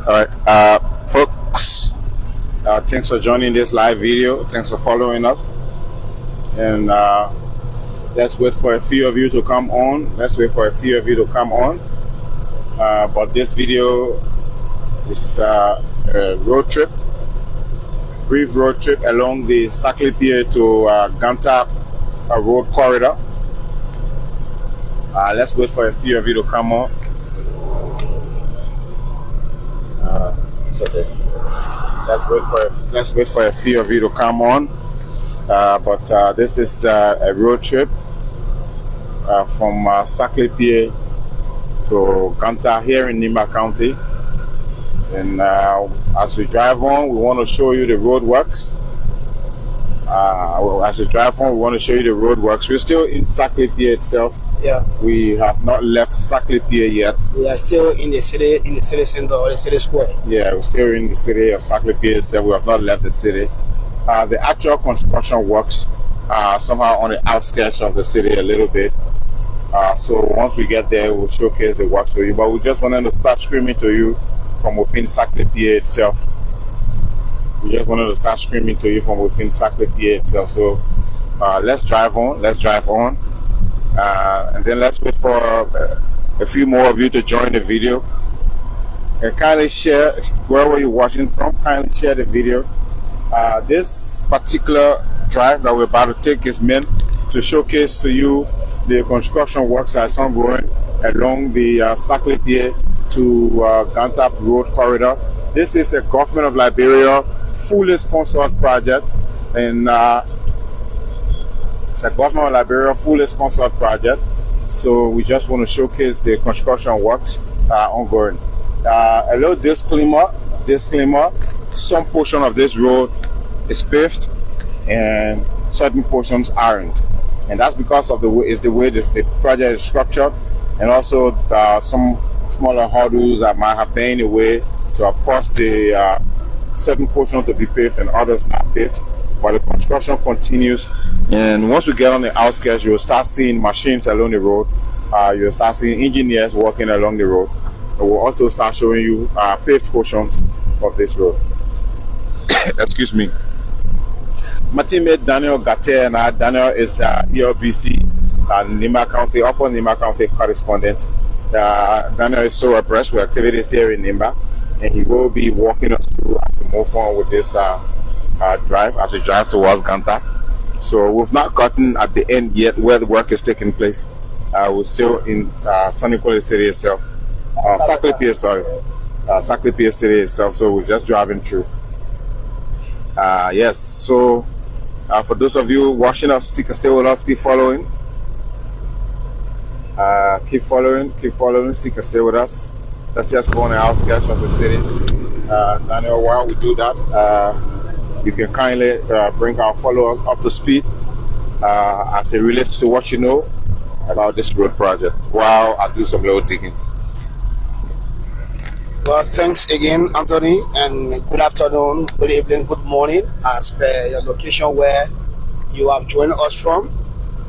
All right, folks, thanks for joining this live video. Thanks for following us. And let's wait for a few of you to come on. But this video is a road trip, brief road trip along the SACLEAPEA to Ganta road corridor. Let's wait for a few of you to come on. It's okay. Let's wait for a few of you to come on. But this is a road trip from SACLEAPEA to Ganta here in Nimba County. And as we drive on, we want to show you the road works. We're still in SACLEAPEA itself. Yeah. We have not left SACLEAPEA yet. We are still in the city center or the city square. Yeah, we're still in the city of SACLEAPEA itself. We have not left the city. The actual construction works somehow on the outskirts of the city a little bit. So once we get there, we'll showcase the works to you. But we just wanted to start screaming to you from within SACLEAPEA itself. So let's drive on. And then let's wait for a few more of you to join the video. And kindly share wherever you're watching from. Kindly share the video. This particular drive that we're about to take is meant to showcase to you the construction works that's ongoing along the SACLEAPEA to Ganta road corridor. This is a Government of Liberia fully sponsored project, and it's a Government of Liberia fully sponsored project. So we just want to showcase the construction works ongoing. A little disclaimer: some portion of this road is paved, and certain portions aren't, and that's because of the way the project is structured, and also some smaller hurdles that might have been in the way to, of course, the certain portions to be paved and others not paved. But the construction continues, and once we get on the outskirts, you'll start seeing machines along the road. You'll start seeing engineers working along the road. And we'll also start showing you paved portions of this road. Excuse me. My teammate Daniel Ganta, and Daniel is ELBC Nimba County, Upper Nimba County correspondent. Daniel is so abreast with activities here in Nimba, and he will be walking us through as we move on with this drive as we drive towards Ganta. So we've not gotten at the end yet where the work is taking place. We're still in SACLEAPEA city itself. SACLEAPEA city itself. So we're just driving through. Yes. So for those of you watching us, stay with us, keep following. Keep following, stay with us. Let's just go on the outskirts of the city. Daniel, while we do that, you can kindly bring our followers up to speed as it relates to what you know about this road project while I do some little digging. Well, thanks again, Anthony, and good afternoon, good evening, good morning, as per your location where you have joined us from.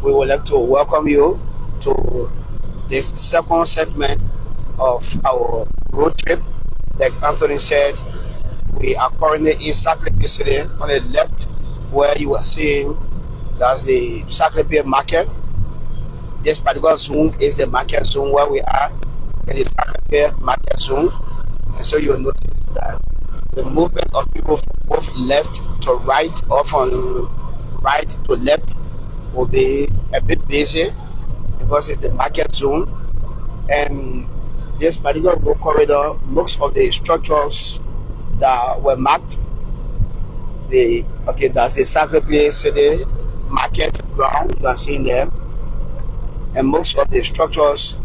We would like to welcome you to this second segment of our road trip. Like Anthony said, we are currently in SACLEAPEA city. On the left, where you are seeing, that's the SACLEAPEA market. This particular zone is the market zone where we are in the SACLEAPEA market zone. And so you'll notice that the movement of people from both left to right or from right to left will be a bit busy because it's the market zone. And this particular road corridor, most of the structures that were marked, that's the SACLEAPEA city market ground you are seeing there. And most of the structures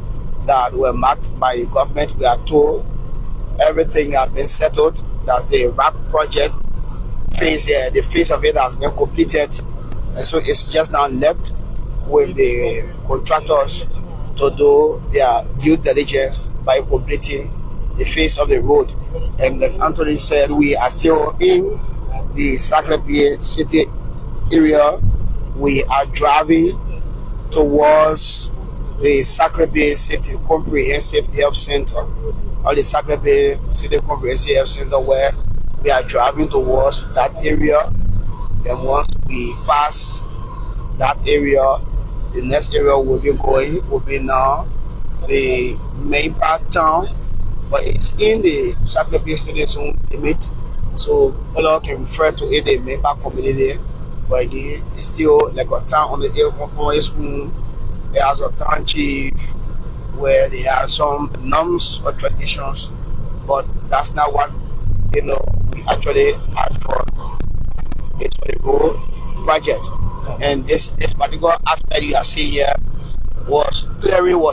that were marked by government, we are told everything has been settled. That's the RAP project phase here. The phase of it has been completed, and so it's just now left with the contractors to do their due diligence by completing the phase of the road. And like Anthony said, we are still in the SACLEAPEA city area. We are driving towards the SACLEAPEA City Comprehensive Health Center. all the SACLEAPEA City Comprehensive Health Center, where we are driving towards that area. Then once we pass that area, the next area we'll be going will be now the main part town, but it's in the SACLEAPEA City Zone limit, so all can refer to it the main part community. But again, it's still like a town on the hill. It has a town chief where they have some norms or traditions, but that's not what we actually had for it's for the road project. And this particular aspect you are seeing here was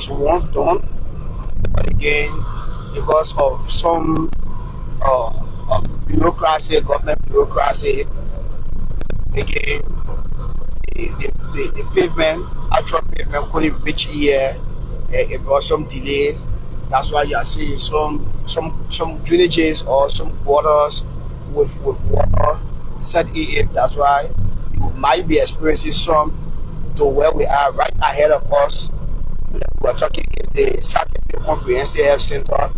once done, but again, because of some bureaucracy, government bureaucracy, again, the pavement, actual pavement couldn't reach here. It brought some delays. That's why you are seeing some drainages or some waters with water set in it. That's why you might be experiencing some to where we are right ahead of us. We're talking is the SACLEAPEA Comprehensive Health Center.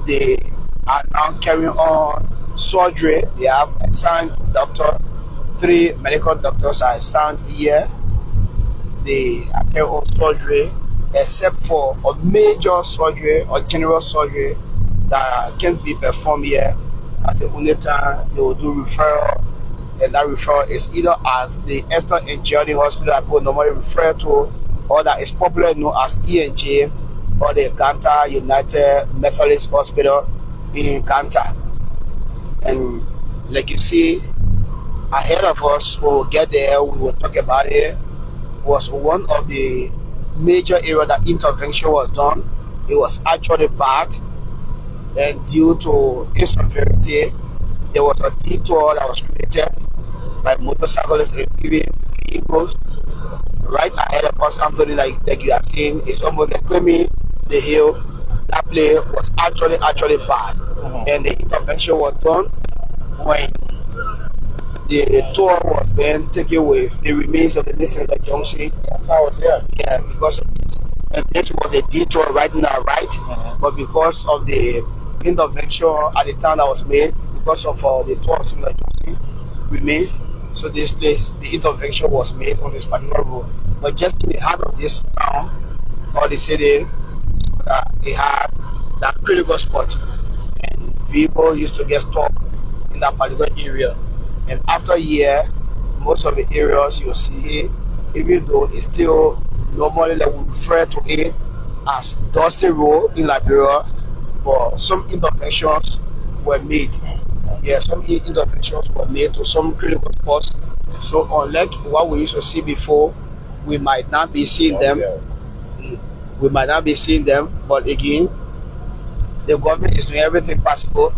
They are now carrying on surgery. They have assigned doctor. 3 medical doctors are assigned here. They are carrying on surgery, except for a major surgery or general surgery that can't be performed here. As the only time they will do referral, and that referral is either at the Esther and Jardine Hospital that people normally refer to, or that is popularly known as ENJ, or the Ganta United Methodist Hospital in Ganta. And like you see, ahead of us, when we get there, we will talk about it, was one of the major area that intervention was done. It was actually bad, and due to insecurity, there was a detour that was created by motorcyclists and vehicles right ahead of us. Anthony, like you are seeing, it's almost like climbing the hill. That place was actually bad, and the intervention was done when the tour was being taken with the remains of the Nation Junction. I was here. Yeah, because of this. And this was the detour right now, right? But because of the intervention at the time that was made, because of the tour of Nation Junction remains, so this place, the intervention was made on this particular road. But just in the heart of this town or the city, it had that critical spot, and vehicles used to get stuck in that particular area. And after a year, most of the areas you see, even though it's still normally like we refer to it as Dusty Road in Liberia, but some interventions were made. Yeah, some interventions were made to some critical spots. So unlike what we used to see before, we might not be seeing them. We might not be seeing them, but again, the government is doing everything possible.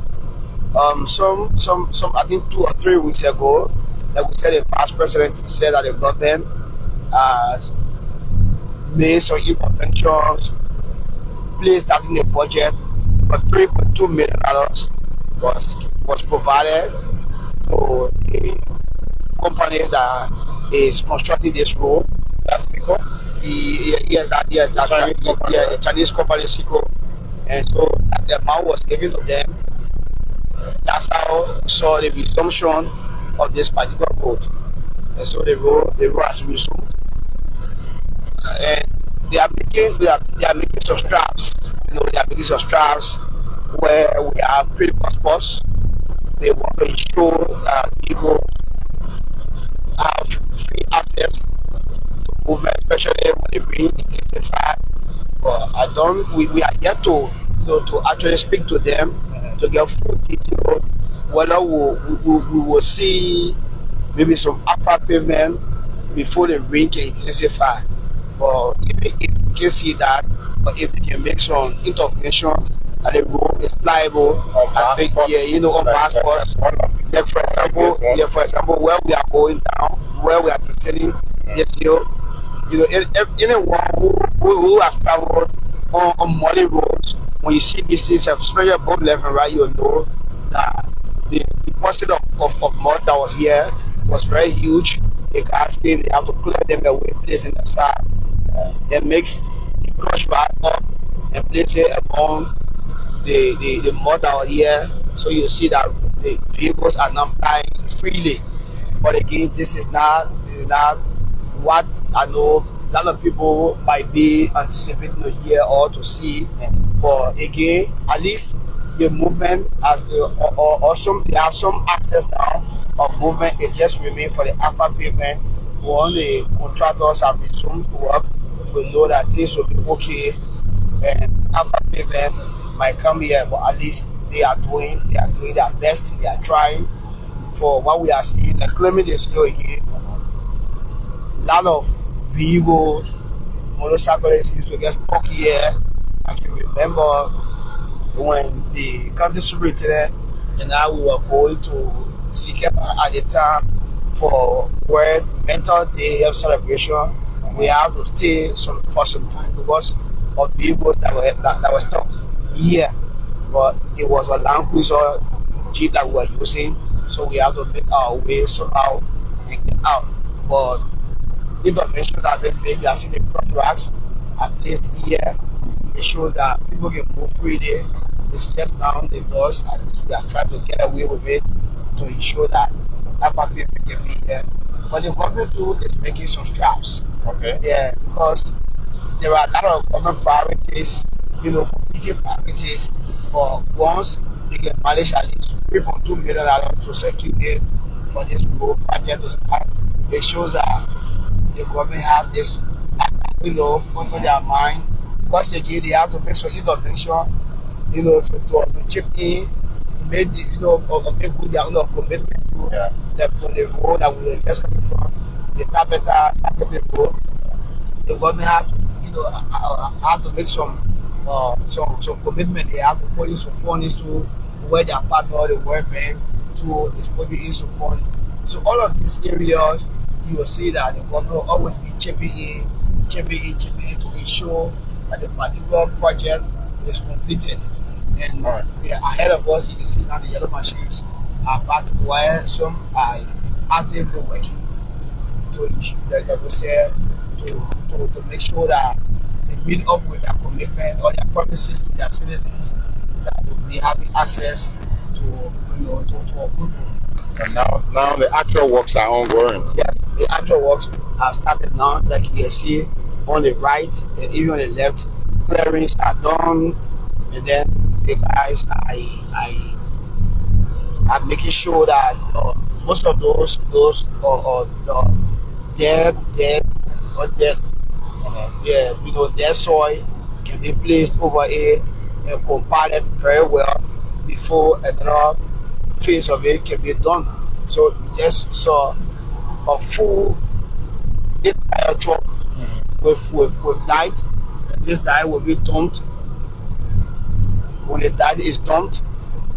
Some I think 2 or 3 weeks ago, like we said, the past president said that the government has made some interventions, placed that in the budget, but $3.2 million was provided to the company that is constructing this road. That's SACLEAPEA. The Chinese company SACLEAPEA, and so the amount was given to them. That's how we saw the resumption of this particular road. And so the road has resumed. And they are making some straps. They are making some straps where we have critical spots. They want to ensure that people have free access to movement, especially when the rain intensifies. But we are yet to actually speak to them to get full detail whether we will see maybe some upper pavement before the rain can intensify. But if we can see that, but if we can make some intervention and the road is pliable, I think on passports. For example, where we are going down, where we are descending this hill, anyone who has traveled on muddy roads, when you see these things, especially above left and right, you know that the deposit of mud that was here was very huge. They have to clear them away, place in the side, then mix the crush back up and place it among the mud out here, so you see that the vehicles are not flying freely. But again, this is not what I know a lot of people might be anticipating to hear or to see. But again, at least the movement as or some they have some access now of movement. It just remains for the Alpha Pavement. When the contractors have resumed work, we know that things will be okay, and Alpha Pavement might come here, but at least they are doing their best. They are trying for what we are seeing. The climate is here again. A lot of vehicles, motorcyclists used to get stuck here. I can remember when the county superintendent and I we were going to SACLEAPEA at the time for World Mental Day Health Celebration. We have to stay for some time because of vehicles that were stuck here. But it was a Land Cruiser Jeep that we were using, so we have to make our way somehow and get out. But interventions have been made. You are seeing the cross racks are placed here. It shows that people can move freely. It's just now the doors, and we are trying to get away with it to ensure that Alpha people can be here. But the government too is making some straps. Okay. Yeah, because there are a lot of government priorities, competing priorities. But once they can manage at least $3.2 million to secure it for this road project to start, it shows that the government have this, on their mind. Because again, they have to make some intervention, to chip in, make make good their own commitment to that from the road that we are just coming from, the SACLEAPEA road. The government have to, have to make some commitment. They have to put in some funds to where their partner, the World Bank, to is putting in some funds. So all of these areas, you will see that the government will always be chipping in to ensure that the particular project is completed. And ahead of us, you can see now the yellow machines are back where some are actively working to make sure that they meet up with their commitment or their promises to their citizens that will be having access to a good home. And now the actual works are ongoing. Yes, the actual works have started now. Like you can see on the right and even on the left, clearings are done, and then the guys are making sure that most of those dead their soil can be placed over it and compiled very well before another phase of it can be done. So you just saw a full 8-tire truck with dye. This dye will be dumped. When the dye is dumped,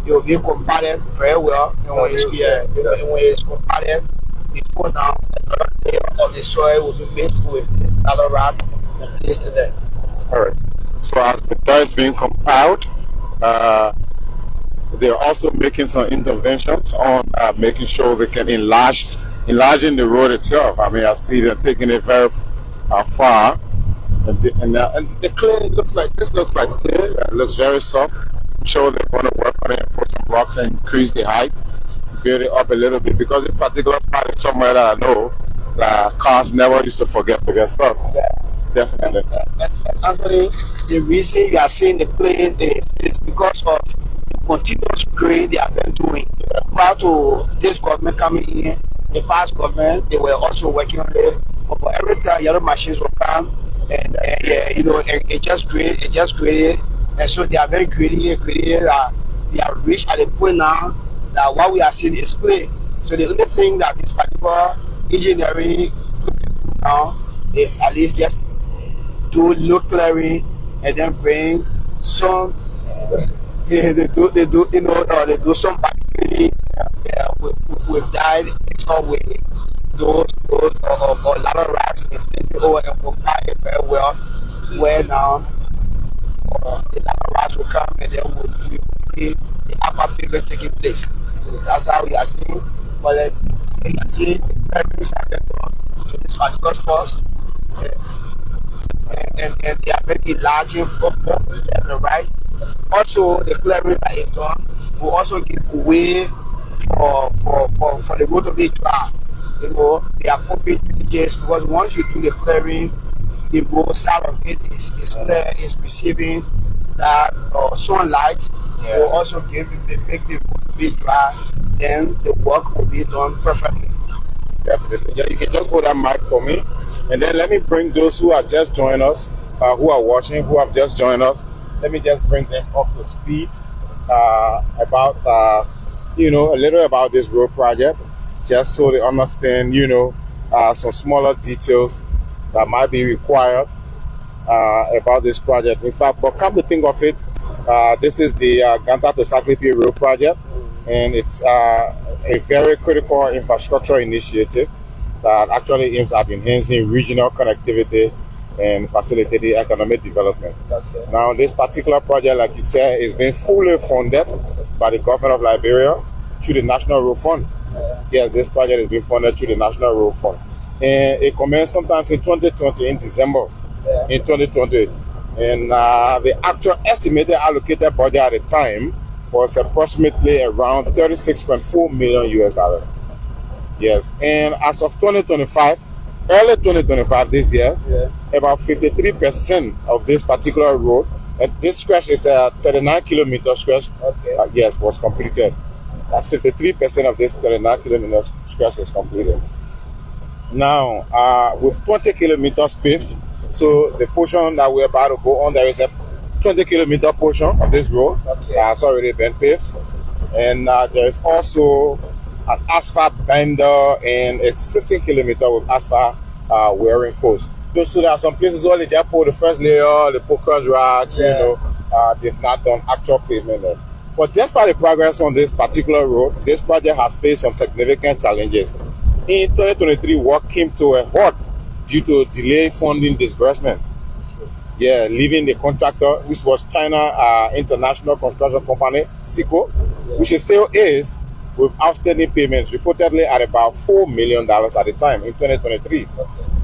it will be compiled very well. And when it's compiled, before now, another layer of the soil will be mixed with other rats and placed there. All right. So as the dye is being compiled, they're also making some interventions on making sure they can enlarging the road itself. I mean, I see them taking it very far, and the clay looks like clay. It looks very soft. I'm sure they're going to work on it and put some rocks and increase the height, build it up a little bit, because this particular spot is somewhere that I know that cars never used to forget to get stuck. Yeah. Definitely. Anthony, the reason you are seeing the clay is because of continuous grade they have been doing. Prior to this government coming in, the past government, they were also working on it. But every time yellow machines will come and it just graded, and so they are very graded. They are reached at the point now that what we are seeing is clay. So the only thing that this particular engineering now is at least just do low clearing and then bring some. They do some backfilling with dye mixed up with those or ladder racks and place it over and compile it very well. Where now the ladder racks will come and then we will see the upper pavement taking place. So that's how we are seeing. But you are seeing the clearings have been done to this particular spot. And they are very enlarging from both left and right. Also, the clearing that is done will also give way for the road to be dry. You know, they are open drainages because once you do the clearing, the road side of it is clear, is receiving that sunlight. Yeah. Will also make the road be dry. Then the work will be done perfectly. Definitely. Yeah, you can just hold that mic for me, and then let me bring those who are just joining us, who are watching, who have just joined us. Let me just bring them up to speed about you know, a little about this road project, just so they understand, you know, some smaller details that might be required about this project. In fact, but come to think of it, this is the Ganta to SACLEAPEA road project, and it's a very critical infrastructure initiative that actually aims at enhancing regional connectivity and facilitating economic development. Okay. Now, this particular project, like you said, is being fully funded by the government of Liberia through the National Road Fund. Yes, this project is being funded through the National Road Fund. And it commenced sometimes in 2020, in December, in 2020. And the actual estimated allocated budget at the time was approximately around 36.4 million US dollars. Yes, and as of 2025, early 2025 this year, about 53% of this particular road, and this stretch is a 39-kilometer stretch, yes, was completed. That's 53% of this 39-kilometer stretch was completed. Now, with 20 kilometers paved, so the portion that we're about to go on, there is a 20-kilometer portion of this road that's already been paved, and there is also an asphalt binder and it's 16 kilometers with asphalt wearing posts. So there are some places where they just put the first layer, they put cross racks, you know, they've not done actual pavement there. But despite the progress on this particular road, this project has faced some significant challenges. In 2023, work came to a halt due to delayed funding disbursement. Yeah, leaving the contractor, which was China International Construction Company, SICO, which it still is, with outstanding payments reportedly at about $4 million at the time in 2023.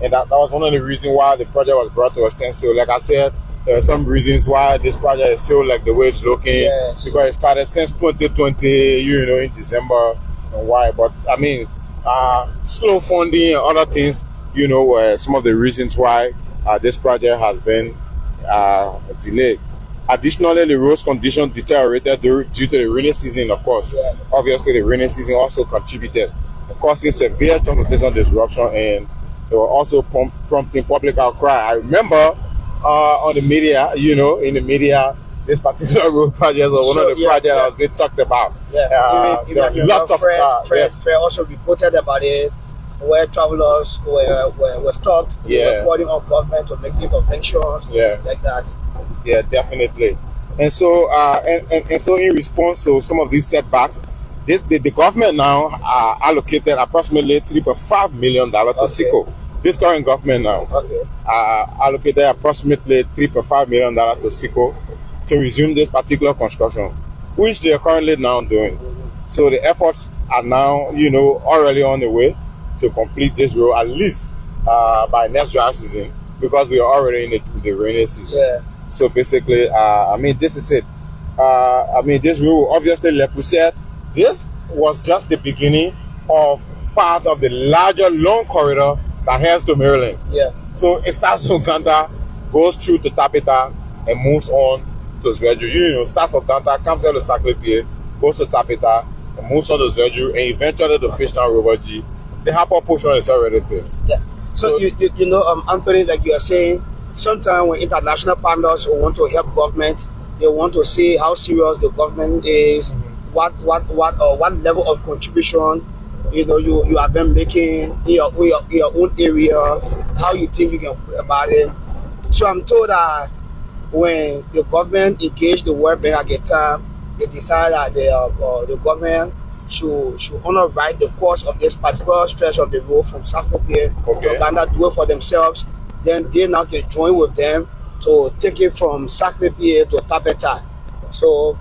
And that was one of the reasons why the project was brought to a standstill. Like I said, there are some reasons why this project is still like the way it's looking, because it started since 2020, you know, in December, and why. But I mean, slow funding and other things, you know, were some of the reasons why this project has been delayed. Additionally, the road's condition deteriorated due to the rainy season, of course. Obviously, the rainy season also contributed, causing severe transportation disruption, and they were also prompting public outcry. I remember on the media, you know, in the media, this particular road project was one of the projects that was being talked about. Even lots of Fred also reported about it, where travelers were stopped, reporting on government to make interventions, like that. Yeah, definitely. And so, and so, in response to some of these setbacks, the government now allocated approximately $3.5 million to SICO. This current government now allocated approximately $3.5 million to SICO to resume this particular construction, which they are currently now doing. So the efforts are now, you know, already on the way to complete this road, at least by next dry season, because we are already in the rainy season. So basically, I mean, this is it. I mean, this road, obviously, like we said, this was just the beginning of part of the larger long corridor that heads to Maryland. So it starts from Ganta, goes through to Tapita, and moves on to Zvedju. You know, starts from Ganta, comes out to SACLEAPEA, goes to Tapita, and moves on to Zvedju, and eventually to Fishtown River G. The upper portion is already paved. So you know, Anthony, like you are saying, sometimes when international partners want to help government, they want to see how serious the government is, what level of contribution, you know, you have been making in your own area, how you think you can put about it. So I'm told that when the government engaged the World Bank at the time, they decided that the government should underwrite the cost of this particular stretch of the road from SACLEAPEA to Ganta, do it for themselves. Then they now can join with them to take it from SACLEAPEA to Pavement. So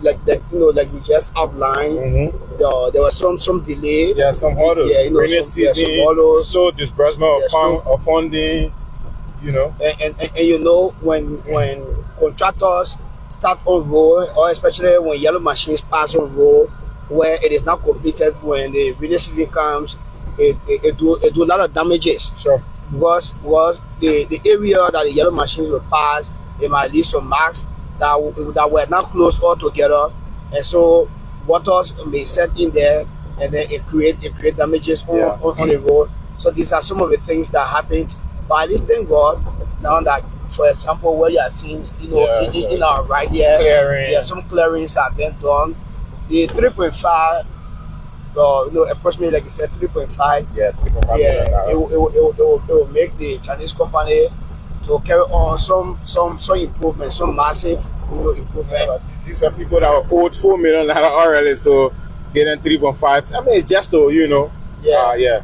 like you know, like you just outlined, there was some delay. Some hurdles. You know, rainy season, slow disbursement of funding. You know, and you know, when contractors start on road, or especially when yellow machines pass on road, where it is not completed. When the rainy season comes, it do a lot of damages. Sure. Because the area that the yellow machines will pass, they might leave some marks that were not close all together, and so waters may set in there, and then it create damages on the road. So these are some of the things that happened. But at least thank God now that, for example, where you are seeing, in our right here, some clearings have been done. The 3.5, approximately, like you said, 3.5. Yeah, 3.5. Yeah, it will make the Chinese company to carry on some improvement, some massive improvement. Yeah, these were people that were owed $4 million already, so getting 3.5. I mean, it's just to, yeah.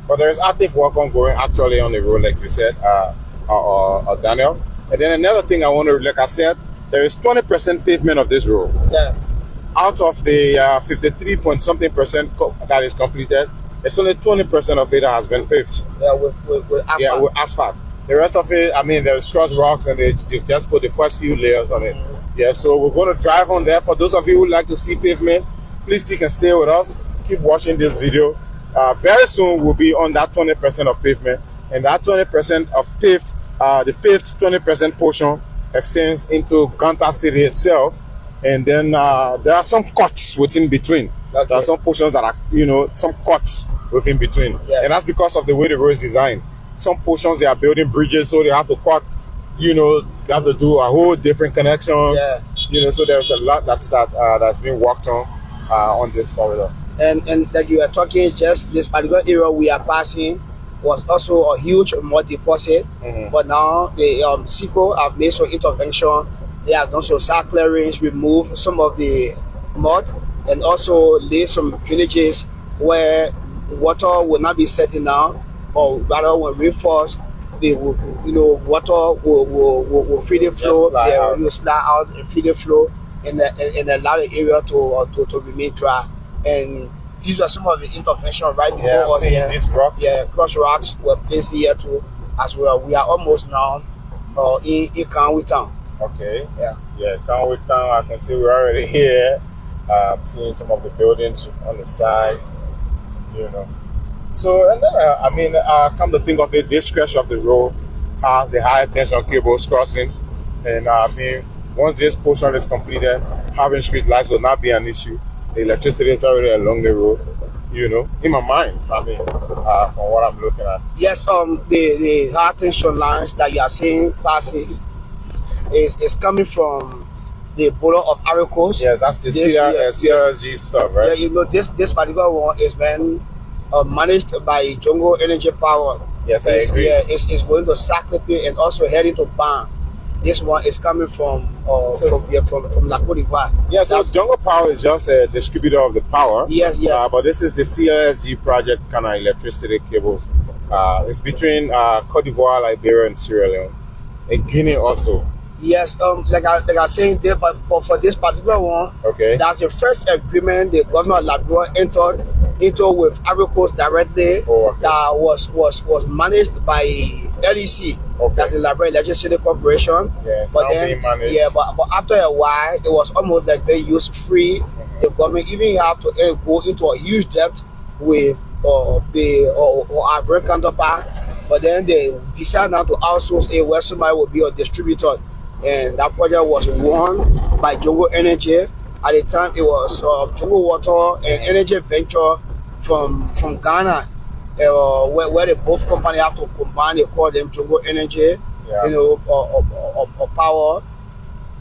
But there is active work ongoing actually on the road, like you said, Daniel. And then another thing I want to, like I said, there is 20% pavement of this road. Yeah. Out of the 53 point something percent that is completed, it's only 20% of it that has been paved. Yeah, with asphalt. Yeah, with asphalt. The rest of it, I mean, there's cross rocks, and they've just put the first few layers on it. Yeah, so we're going to drive on there. For those of you who like to see pavement, please stick and stay with us. Keep watching this video. Very soon we'll be on that 20% of pavement, and that 20% of paved, the paved 20% portion extends into Ganta city itself, and then there are some cuts within between. Okay. There are some portions that are, some cuts within between, and that's because of the way the road is designed. Some portions they are building bridges, so they have to cut, they have to do a whole different connection. Yeah. So there's a lot that's been worked on this corridor. And like you are talking, just this particular area we are passing was also a huge mud deposit. But now the SACLEAPEA have made some intervention. They have done some side clearings, removed some of the mud, and also laid some drainages where water will not be setting down, or rather when rain falls, they will, water will freely flow. They will slide out and freely flow, and allow the area to remain dry. And these were some of the intervention right before us here. These rocks. Yeah, cross rocks were placed here too as well. We are almost now in Kanwi town. Okay. Yeah. Yeah, Kanwi town. I can see we're already here. Seeing some of the buildings on the side. So, and then come to think of it, this stretch of the road has the high tension cables crossing, and once this portion is completed, having street lights will not be an issue. The electricity is already along the road, in my mind, from what I'm looking at. Yes, the high tension lines that you are seeing passing is coming from the border of Aricos. Yes, that's the CRSG stuff, right? Yeah, this particular one is when managed by Jungle Energy Power. Yes, I agree. Yeah, it's going to SACLEAPEA and also heading to Ban. This one is coming from La Côte d'Ivoire. Yeah, so Jungle Power is just a distributor of the power. Yes. But this is the CLSG project kind of electricity cables. It's between Côte d'Ivoire, Liberia, and Sierra Leone, and Guinea also. Yes, like I was saying there, but for this particular one, okay, that's the first agreement the government of Liberia entered into with Aricos directly. That was managed by LEC. Okay. That's the Liberia Legislative Corporation. Yes, but then, but after a while, it was almost like they used free. The government even have to go into a huge debt with our very counterpart. But then they decided now to outsource it where somebody will be a distributor. And that project was won by Jungle Energy. At the time, it was Jungle Water and Energy Venture from Ghana, where they both companies have to combine. They call them Jungle Energy, or Power.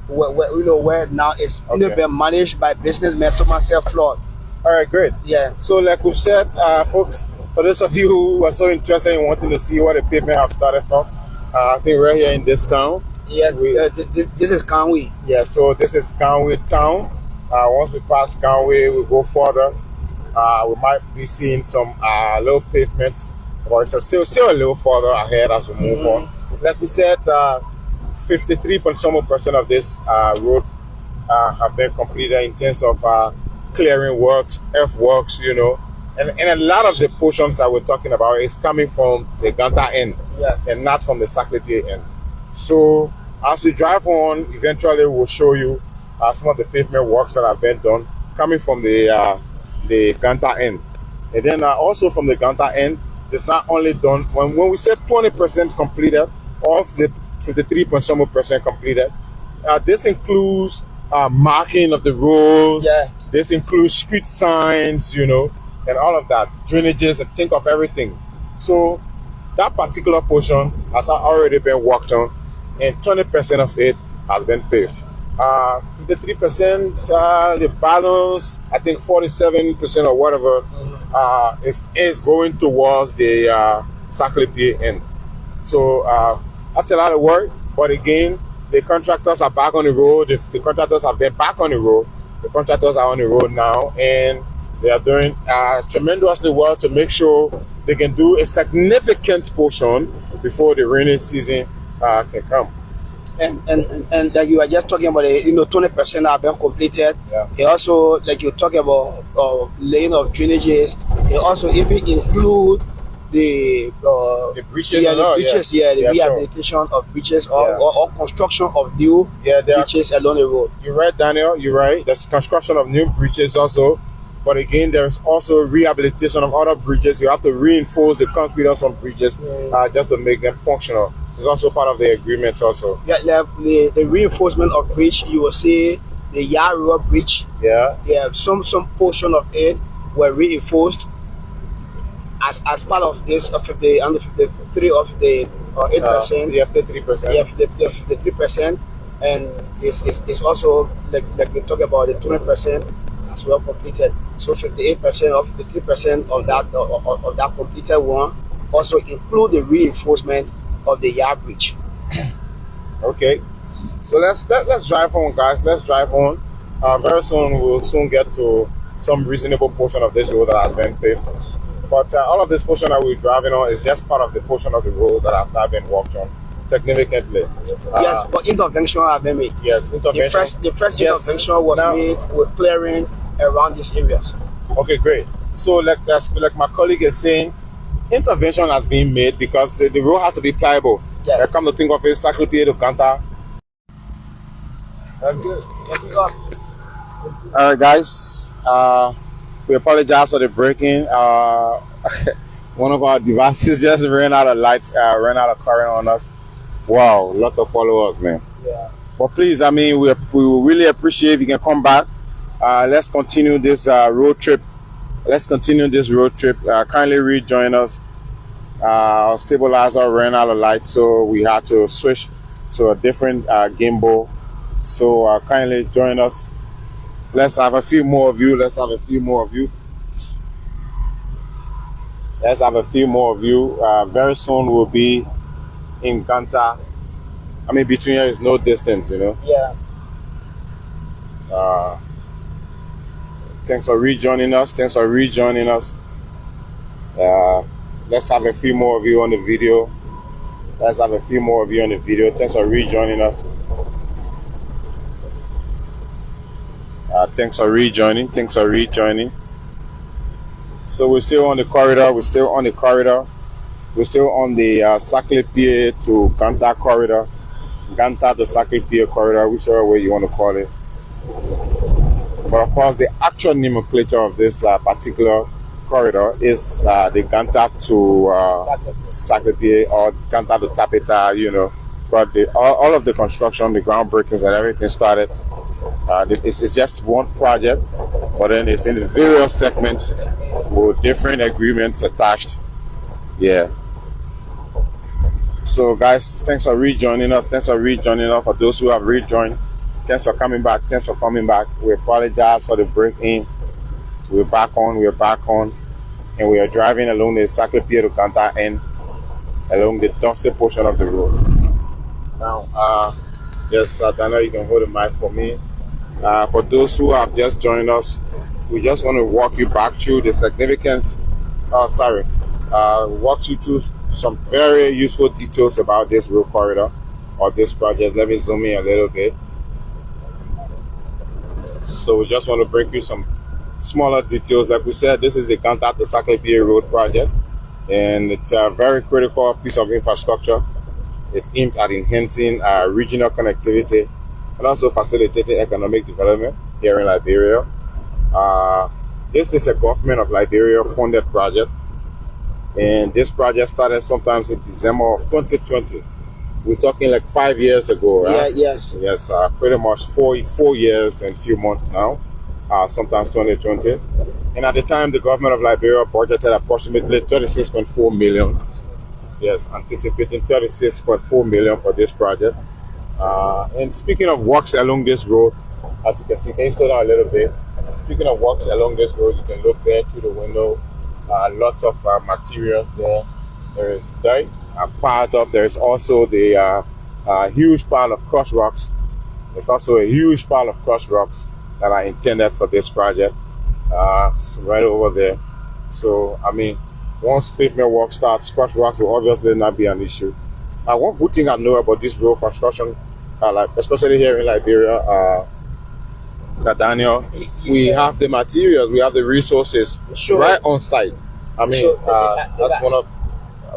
Where now it's been managed by businessman Thomas Flood. All right, great. Yeah. So, like we've said, folks, for those of you who are so interested in wanting to see where the pavement have started from, I think we're here in this town. Yeah, this is Kanwi. Yeah, so this is Kanwi town. Once we pass Kanwi, we go further. We might be seeing some little pavements, but it's still a little further ahead as we move on. Like we said, 53% of this road have been completed in terms of clearing works, earthworks, and a lot of the portions that we're talking about is coming from the Ganta end, and not from the SACLEAPEA end. So As we drive on, eventually we'll show you some of the pavement works that have been done coming from the Ganta end. And then also from the Ganta end, it's not only done, when we say 20% completed of the 53% completed, this includes marking of the roads, Yeah. this includes street signs, you know, and all of that, drainages, and think of everything. So that particular portion has already been worked on, and 20% of it has been paved. 53%, the balance, I think 47% or whatever, is going towards the SACLEAPEA end. So that's a lot of work, but again, the contractors are back on the road. If the contractors have been back on the road, the contractors are on the road now, and they are doing tremendously well to make sure they can do a significant portion before the rainy season can come. And like you were just talking about, 20% have been completed. Yeah. It also, like you talk about laying of drainages. It also even include the bridges, the rehabilitation of bridges or construction of new bridges along the road. You're right, Daniel. You're right. There's construction of new bridges also, but again, there's also rehabilitation of other bridges. You have to reinforce the concrete on some bridges just to make them functional. It's also part of the agreement also. Yeah, the reinforcement of bridge, you will see the Yard River Bridge. Yeah. Yeah, some portion of it were reinforced as part of this of the under 53 of the 8%. Yeah, 53%. Yeah, the 3%, and it's also like we talk about the 20% as well completed. So 58% of the 3% of that completed one also include the reinforcement of the Yard Bridge. Okay, so let's drive on, guys. Let's drive on. Very soon we'll soon get to some reasonable portion of this road that has been paved. But all of this portion that we're driving on is just part of the portion of the road that have not been worked on significantly. Yes, but intervention have been made. Yes, intervention. The first intervention was made with clearing around these areas. Okay, great. So like my colleague is saying, intervention has been made because the road has to be pliable. Yeah. I come to think of it, SACLEAPEA to Ganta. That's good. All right, guys. We apologize for the breaking. One of our devices just ran out of lights, ran out of current on us. Wow, lot of followers, man. Yeah. But please, I mean, we will really appreciate if you can come back. Let's continue this road trip. Let's continue this road trip. Kindly rejoin us. Our stabilizer ran out of light, so we had to switch to a different gimbal. So kindly join us. Let's have a few more of you. Let's have a few more of you. Let's have a few more of you. Very soon we'll be in Ganta. I mean, between here is no distance, you know. Yeah. Thanks for rejoining us. Thanks for rejoining us. Let's have a few more of you on the video. Let's have a few more of you on the video. Thanks for rejoining us. Thanks for rejoining. Thanks for rejoining. So we're still on the corridor. We're still on the corridor. We're still on the SACLEAPEA to Ganta corridor. Ganta to SACLEAPEA corridor, whichever way you want to call it. But of course, the actual nomenclature of this particular corridor is the Ganta to SACLEAPEA or Ganta to Tapeta, you know. But all of the construction, the groundbreakers and everything started. It's just one project, but then it's in the various segments with different agreements attached. Yeah. So guys, thanks for rejoining us. Thanks for rejoining us. For those who have rejoined, thanks for coming back. Thanks for coming back. We apologize for the break in. We're back on. We're back on, and we are driving along the SACLEAPEA to Ganta end, along the dusty portion of the road. Now, yes, Daniel, you can hold the mic for me. For those who have just joined us, we just want to walk you back through the significance. Walk you through some very useful details about this road corridor or this project. Let me zoom in a little bit. So we just want to bring you some smaller details. Like we said, this is the Ganta to SACLEAPEA road project, and it's a very critical piece of infrastructure. It's aimed at enhancing regional connectivity and also facilitating economic development here in Liberia. This is a government of Liberia funded project, and this project started sometimes in December of 2020. We're talking like 5 years ago, right? Yeah, yes. Yes, pretty much 4 years and few months now, sometimes 2020. And at the time, the government of Liberia budgeted approximately 36.4 million. Yes, anticipating 36.4 million for this project. And speaking of works along this road, as you can see, can you slow down a little bit? Speaking of works along this road, you can look there through the window. Lots of materials there. There is dirt piled up. There is also the huge pile of crushed rocks. There's also a huge pile of crushed rocks that are intended for this project. So right over there. So I mean, once pavement work starts, crushed rocks will obviously not be an issue. One good thing I know about this road construction, like especially here in Liberia, Daniel, we have the materials, we have the resources right on site. I mean, that's one of,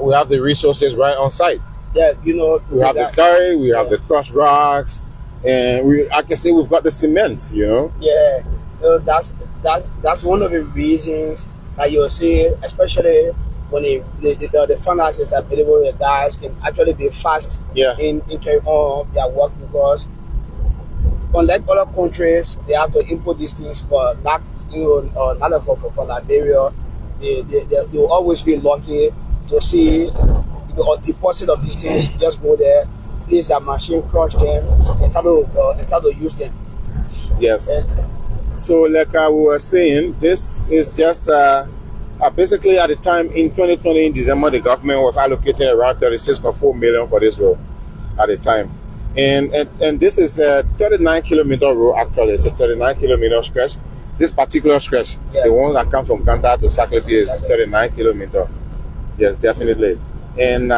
we have the resources right on site. Yeah, you know, we have the dirt, we have the crushed rocks, and I can say we've got the cement. You know. Yeah, that's one of the reasons that you'll see, especially when the finance is available, the guys can actually be fast in carrying on their work, because unlike other countries, they have to import these things, but not not for Liberia. They will always be lucky to see a deposit of these things. Just go there, place a machine, crush them, and start to use them. Yes. So like we were saying, this is just basically at the time in 2020 in December, the government was allocating around 36.4 million for this road at the time. And this is a 39-kilometer road. Actually, it's a 39-kilometer stretch. This particular stretch, the one that comes from Ganta to SACLEAPEA, is 39 kilometers. Yes, definitely. And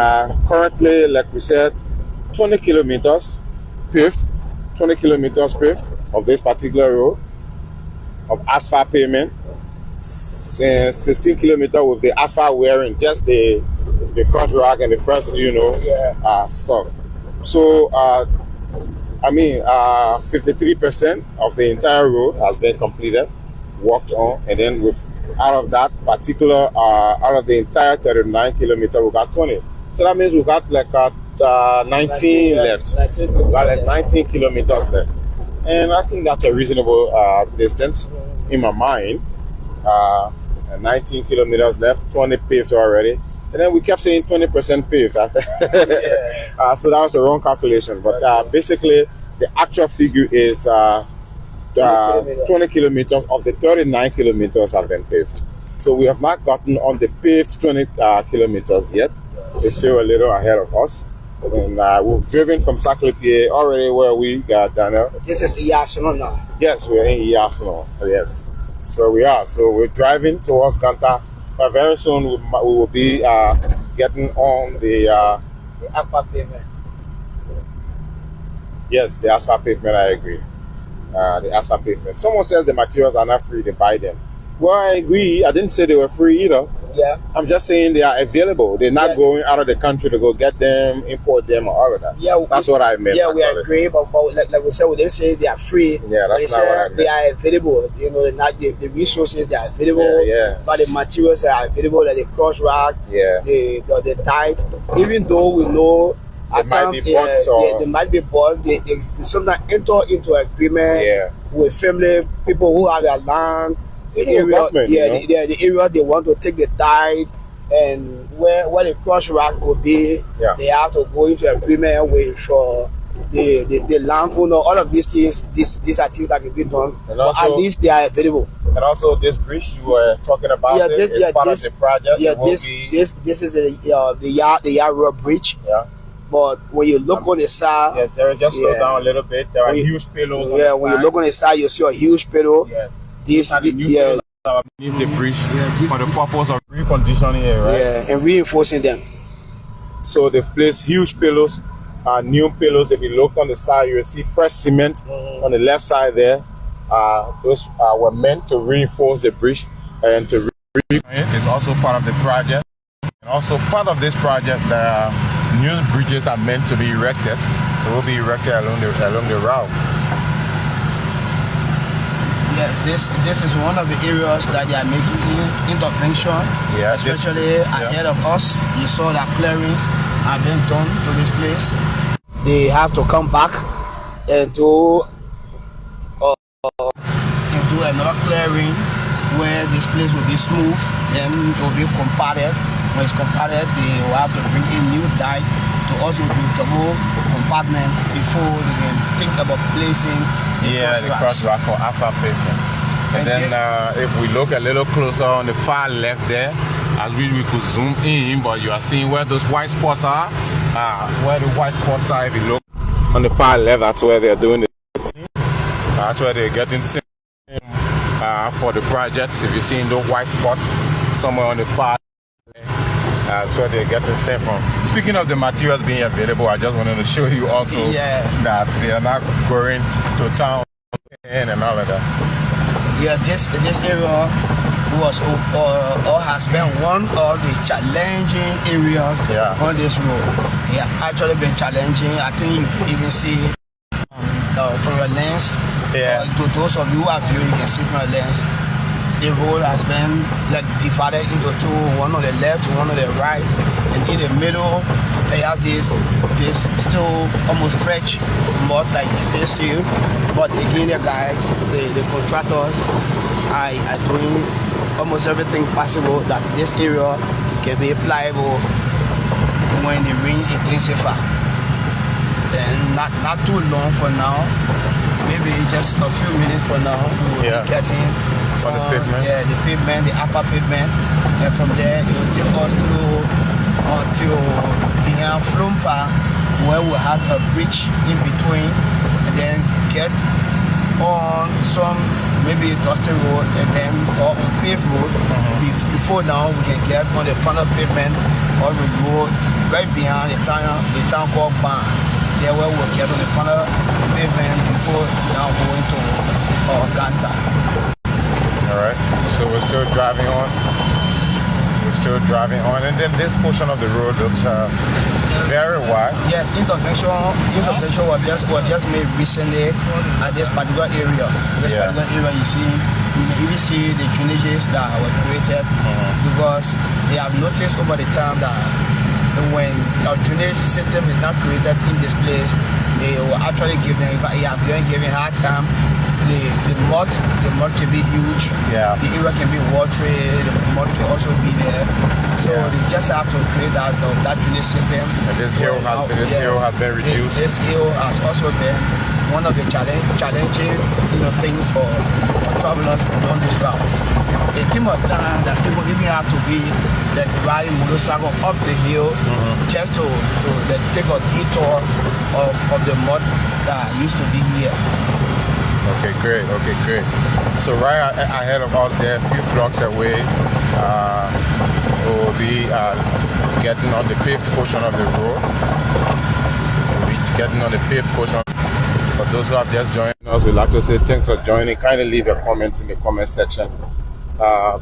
currently, like we said, 20 kilometers paved, 20 kilometers paved of this particular road of asphalt pavement, 16 kilometers with the asphalt wearing, just the crushed rock and the first, stuff. So, I mean, 53% of the entire road has been completed, worked on, and then out of that particular, out of the entire 39 kilometers, we got 20. So that means we got like 19 left, like 19 kilometers left. And I think that's a reasonable distance in my mind. 19 kilometers left, 20 paved already. And then we kept saying 20% paved. So that was a wrong calculation. But basically, the actual figure is 20 kilometers of the 39 kilometers have been paved. So we have not gotten on the paved 20 kilometers yet. It's still a little ahead of us. And we've driven from SACLEAPEA already where we got Daniel. This is Arsenal now. Yes, we're in Arsenal. Yes, that's where we are. So we're driving towards Ganta. But very soon we will be getting on the asphalt pavement. Yes, the asphalt pavement, I agree. The asphalt pavement. Someone says the materials are not free, they buy them. Well, I agree. I didn't say they were free either. Yeah. I'm just saying they are available. They're not going out of the country to go get them, import them, or all of that. Yeah, that's what I meant. Yeah, we agree, but like we said, we didn't say they are free. Yeah, that's not what I meant. They are available. You know, not the resources they are available. But the materials that are available, like the cross rack, the tight. Even though we know they might be bought, they sometimes enter into agreement with family, people who have their land. The area, the area they want to take the tide, and where the cross rack will be, they have to go into agreement with the landowner. All of these things, these are things that can be done, but at least they are available. And also this bridge you were talking about, is part of the project. Yeah, this is the Yard Road Bridge. Yeah. But when you look on the side, yes, there is just slow down a little bit. There are huge pillows. Yeah, when you look on the side, you see a huge pillow. Yes. Beneath the bridge for the purpose of reconditioning it, right? Yeah, and reinforcing them. So they've placed huge pillows, new pillows. If you look on the side, you will see fresh cement on the left side there. Those were meant to reinforce the bridge and to it's also part of the project. And also part of this project, new bridges are meant to be erected. They will be erected along the route. Yes, this is one of the areas that they are making intervention, especially ahead of us. You saw that clearings have been done to this place. They have to come back and do another clearing where this place will be smooth, then it will be compacted. When it's compacted, they will have to bring in new dike to also do double compartment before they can think about placing the crossrack for asphalt pavement. And then if we look a little closer on the far left there, as we could zoom in, but you are seeing where those white spots are. Where the white spots are, if you look on the far left, that's where they're doing this. That's where they're getting for the projects. If you're seeing those white spots somewhere on the far left, that's where they're getting sent from. Speaking of the materials being available, I just wanted to show you also that they are not going to town and all of that. Yeah, this area was or has been one of the challenging areas on this road. Yeah, actually been challenging. I think you can even see from your lens. To those of you who are viewing, you can see from your lens. The road has been like divided into two, one on the left, one on the right, and in the middle they have this still almost fresh mud like you still see. But again, the guys, the contractors are doing almost everything possible that this area can be pliable when the rain intensifies. And not too long for now, maybe just a few minutes for now, we will be getting on the pavement. The pavement, the upper pavement, and from there it will take us through until behind Flumpa, where we'll have a bridge in between, and then get on some maybe dusty road, and then or on paved road. Before now we can get on the final pavement or the road right behind the town called Ban. There where we'll get on the final pavement before now going to Ganta. Alright, so we're still driving on. And then this portion of the road looks very wide. Yes, intervention was just made recently at this particular area. This particular area, you can even see the drainages that were created because they have noticed over the time that when our drainage system is not created in this place, they will actually give them hard time. The mud can be huge. Yeah. The area can be watery. The mud can also be there. So they just have to create that drainage system. And this hill has been reduced. This hill has also been one of the challenging thing for travelers on this route. It came a time that people even have to be riding motorcycle up the hill just to take a detour of the mud that used to be here. Okay, great. So right ahead of us there, a few blocks away, we'll be getting on the paved portion of the road. For those who have just joined us, we'd like to say thanks for joining. Kindly leave your comments in the comment section.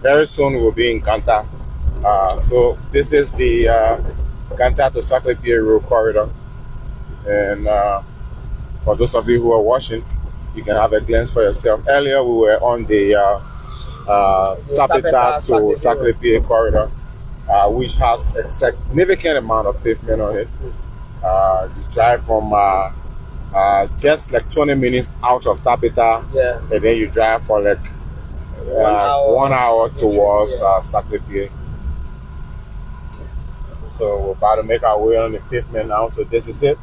Very soon we'll be in Ganta. So this is the Ganta to SACLEAPEA road corridor. And for those of you who are watching, you can have a glance for yourself. Earlier we were on the Tapeta to SACLEAPEA corridor, which has a significant amount of pavement on it. You drive from just like 20 minutes out of Tapeta, and then you drive for like 1 hour towards SACLEAPEA. So we're about to make our way on the pavement now. So this is it.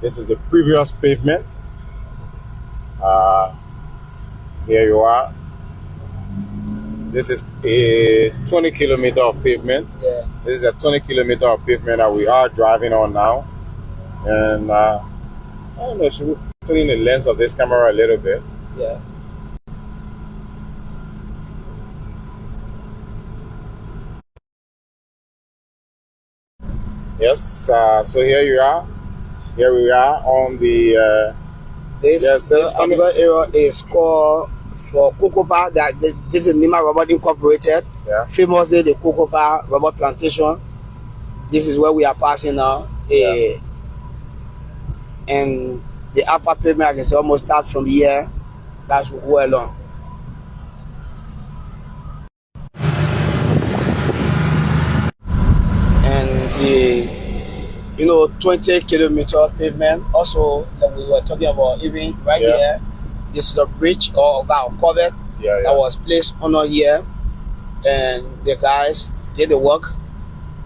This is the previous pavement. Here you are. This is a 20 kilometer of pavement. This is a 20 kilometer of pavement that we are driving on now. And I don't know, should we clean the lens of this camera a little bit? Yes, so here you are. Here we are on the this particular area is called for Cocopa. This is Nima Rubber Incorporated. Famously the Cocopa rubber plantation. This is where we are passing now. And the alpha pavement, I can say, almost start from here. That's well along. And the 20-kilometer pavement also that we were talking about, even right here. This is a bridge or about covered that was placed on here, and the guys did the work.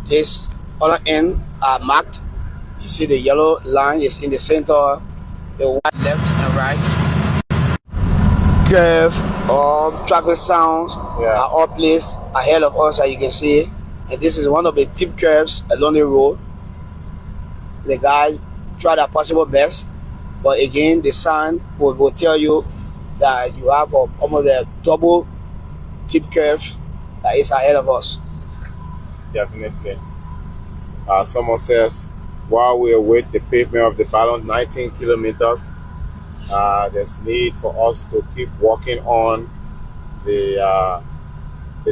This other end are marked. You see the yellow line is in the center, the white left and right. Curve or traffic sounds are all placed ahead of us, as you can see. And this is one of the tip curves along the road. The guys try their possible best, but again, the sign will tell you that you have almost a double tip curve that is ahead of us. Definitely. Someone says, while we await the pavement of the balance 19 kilometers, there's need for us to keep working on the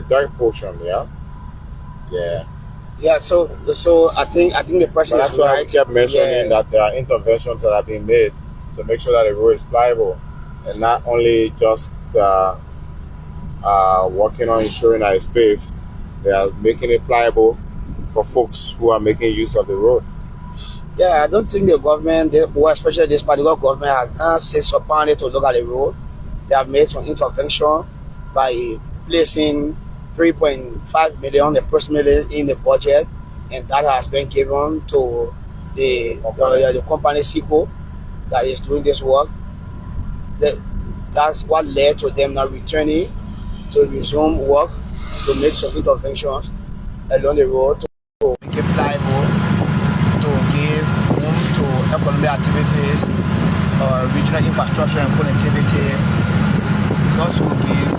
dirt portion. So I think the person is right. That's why I kept mentioning that there are interventions that are being made to make sure that the road is pliable, and not only just working on ensuring that it's paved, they are making it pliable for folks who are making use of the road. I don't think the government, especially this particular government, has not set upon it to look at the road. They have made some intervention by placing 3.5 million approximately in the budget, and that has been given to the company SACLEAPEA that is doing this work. That's what led to them now returning to resume work to make some interventions along the road to make it pliable, to give room to economic activities, regional infrastructure and connectivity. It also give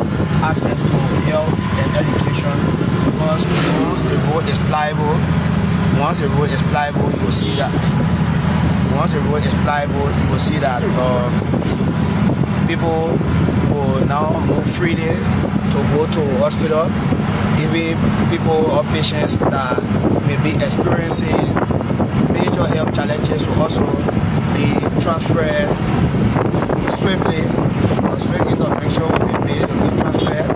access to health and education, because once the road is pliable, you will see that. People will now move freely to go to hospital. Even people or patients that may be experiencing major health challenges will also be transferred swiftly. A swift intervention will be made, will be transferred,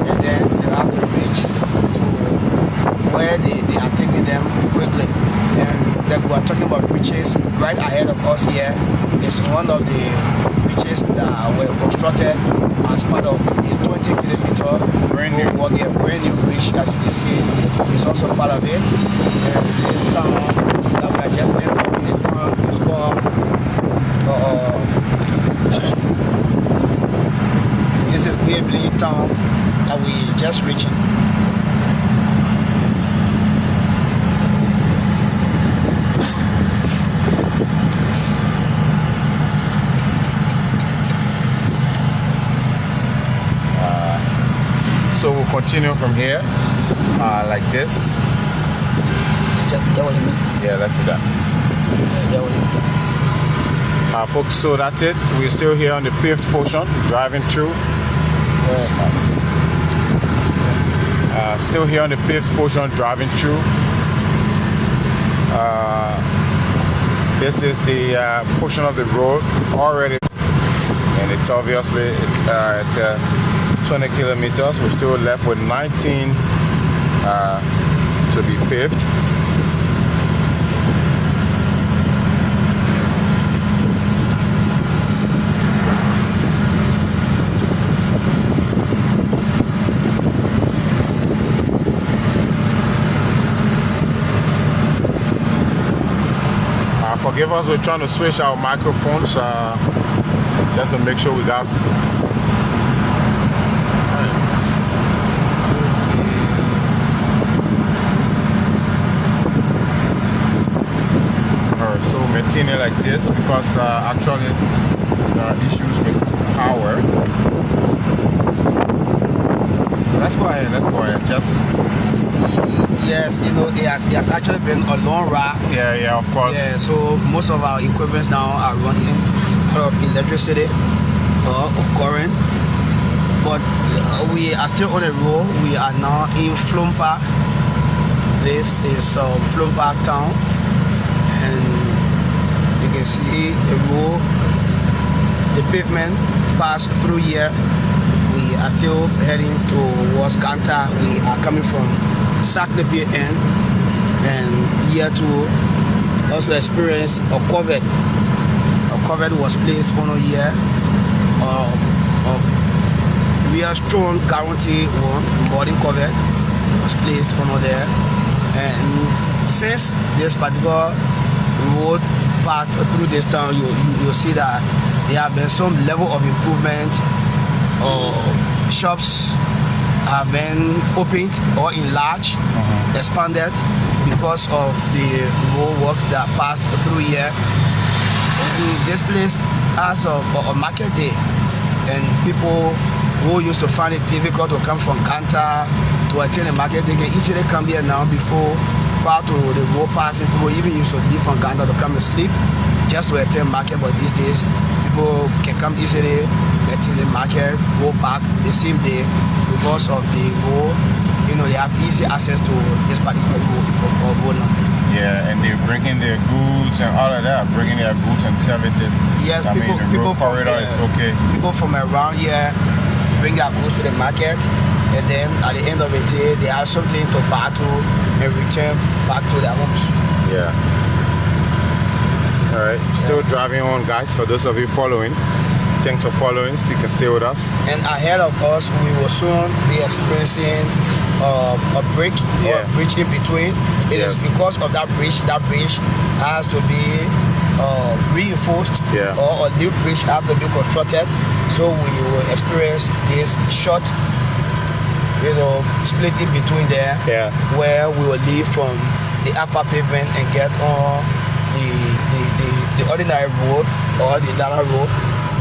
and then they have to reach to where they are taking them quickly. And then we are talking about bridges right ahead of us here. It's one of the bridges that were constructed as part of the 20-kilometer brand new bridge, as you can see. It's also part of it. And this town that we are just entering, the town is called this is Pavement town that we just reaching. So we'll continue from here, like this. Yeah, let's see that. Folks, so that's it. We're still here on the paved portion, driving through. Still here on the paved portion, driving through. This is the portion of the road already, and it's obviously it's 20 kilometers. We're still left with 19 to be paved. Forgive us, we're trying to switch our microphones just to make sure we got so maintain it like this, because actually there are issues with power. So let's go ahead, just yes, it has actually been a long ride. Yeah, of course. Yeah, so most of our equipment now are running out of electricity or current, but we are still on the road. We are now in Flumpa. This is Flumpa town. You can see the road, the pavement pass through here. We are still heading towards Ganta. We are coming from SACLEAPEA end, and here to also experience a covet. A covet was placed on here. Real strong guarantee one boarding covet was placed on there, and since this particular road passed through this town, you'll see that there have been some level of improvement. Shops have been opened or enlarged, expanded because of the road work that passed through here. And this place has a market day, and people who used to find it difficult to come from Ganta to attend the market, they can easily come here now. Before, prior to the road passing, people even used to leave from Ganta to come and sleep just to attend market, but these days people can come easily attend the market, go back the same day because of the road. You know, they have easy access to this particular road now. Yeah, and they're bringing their goods and all of that, bringing their goods and services. Yes, I mean, the road corridor is okay. People from around here bring their goods to the market, and then at the end of the day, they have something to buy to and return back to their homes. Yeah. All right, still driving on, guys. For those of you following, thanks for following. Still can stay with us. And ahead of us, we will soon be experiencing a break or a bridge in between. It is because of that bridge. That bridge has to be reinforced, or a new bridge has to be constructed. So we will experience this short, split in between there, where we will leave from the upper pavement and get on the ordinary road or the narrow road.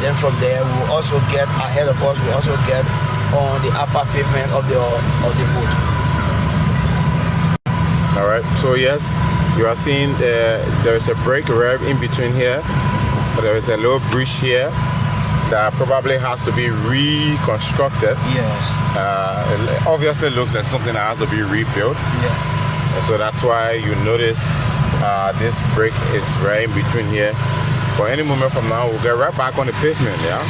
Then from there, we will also get ahead of us. We will also get on the upper pavement of the road. All right. So yes, you are seeing there is a break right in between here, but there is a little bridge here that probably has to be reconstructed. Yes. It obviously looks like something that has to be rebuilt. Yeah. And so that's why you notice this break is right in between here. But any moment from now, we'll get right back on the pavement. Yeah.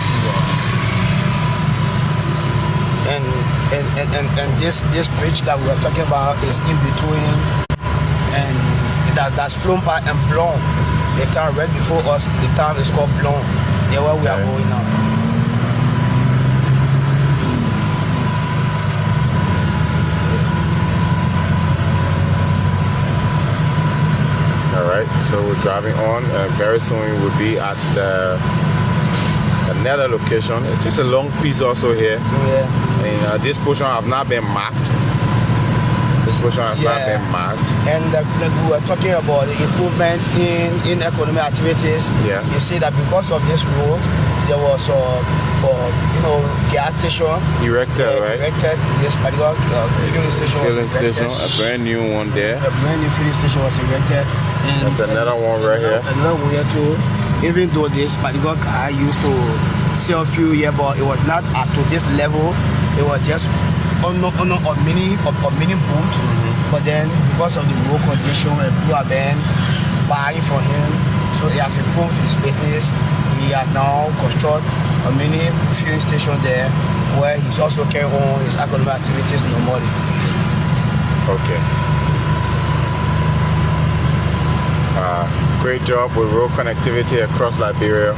And this bridge that we are talking about is in between, and that's Flompa and Blon. The town right before us, the town is called Blon. There where we are going now. Alright, so we're driving on, and very soon we'll be at another location. It's just a long piece also here. And this portion have not been marked. This portion has not been marked. And like we were talking about the improvement in economic activities. You see that because of this road, there was gas station erected, right? Erected. This particular filling station a brand new one there. A brand new filling station was erected. And there's another one right here. Another one here too. Even though this particular guy used to sell fuel here, but it was not up to this level. It was just on a mini boot. But then because of the road condition, people have been buying from him, so he has improved his business. He has now constructed a mini fueling station there, where he's also carrying on his economic activities normally. Okay. Great job with road connectivity across Liberia,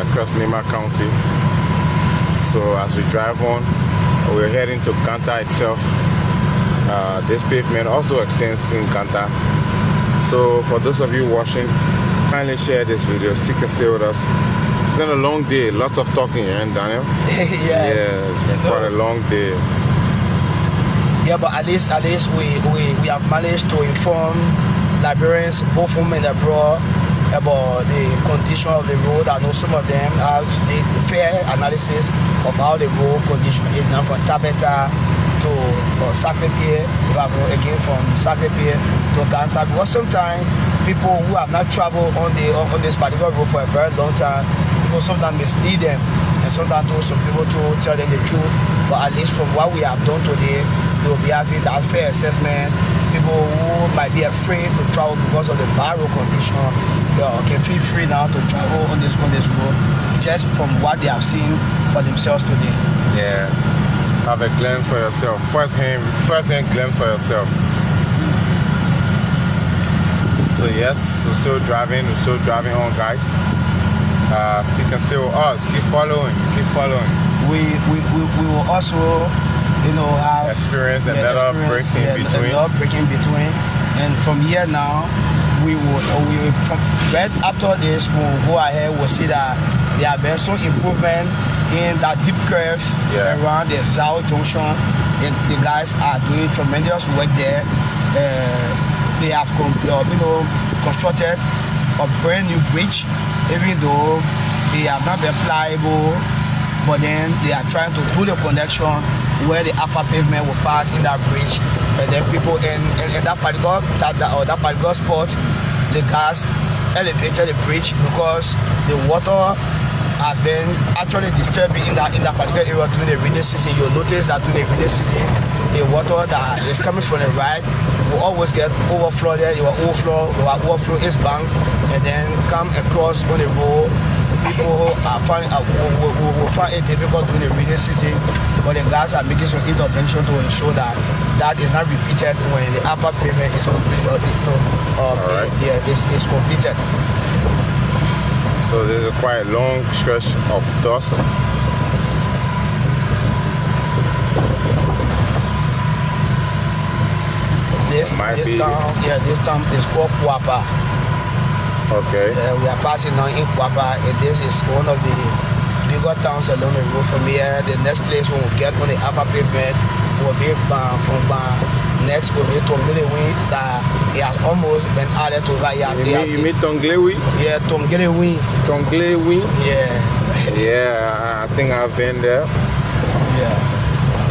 across Nima County. So as we drive on, we're heading to Ganta itself. This pavement also extends in Ganta. So for those of you watching, kindly share this video. Stick and stay with us. It's been a long day, lots of talking, and Daniel. Yeah, it's been quite a long day. Yeah, but at least we have managed to inform Liberians, both home and abroad, about the condition of the road. I know some of them have the fair analysis of how the road condition is now from Tabeta to SACLEAPEA, again from SACLEAPEA to Ganta, because sometimes people who have not traveled on this particular road for a very long time, people sometimes mislead them, and sometimes some people to tell them the truth. But at least from what we have done today, they will be having that fair assessment people who might be afraid to travel because of the bad road condition, can feel free now to travel on this road, just from what they have seen for themselves today. Yeah, have a glimpse for yourself. First hand glimpse for yourself. So yes, we're still driving on, guys. Stick and stay with us. Keep following. We will also, have experience another break in between. And from here now, we right after this, we'll go ahead. We'll see that there have been some improvement in that deep curve around the South Junction. And the guys are doing tremendous work there. They have constructed a brand new bridge, even though they have not been pliable, but then they are trying to do the connection where the upper pavement will pass in that bridge, and then people in that particular spot, the guys elevated the bridge because the water has been actually disturbing in that particular area during the rainy season. You'll notice that during the rainy season, the water that is coming from the right will always get overflow there. It will overflow its bank and then come across on the road. People will find it difficult during the rainy season, but the guys are making some intervention to ensure that is not repeated when the upper pavement is completed. Is completed. So there's a quite long stretch of dust. This town is called Kuapa. Okay. We are passing now in Kuapa, and this is one of the bigger towns along the road from here. The next place we will get on the upper pavement will be from next will be Tonglewi, that it has almost been added to that. You mean Tonglewi? Yeah, Tonglewi. Tonglewi? Yeah. Yeah, I think I've been there. Yeah.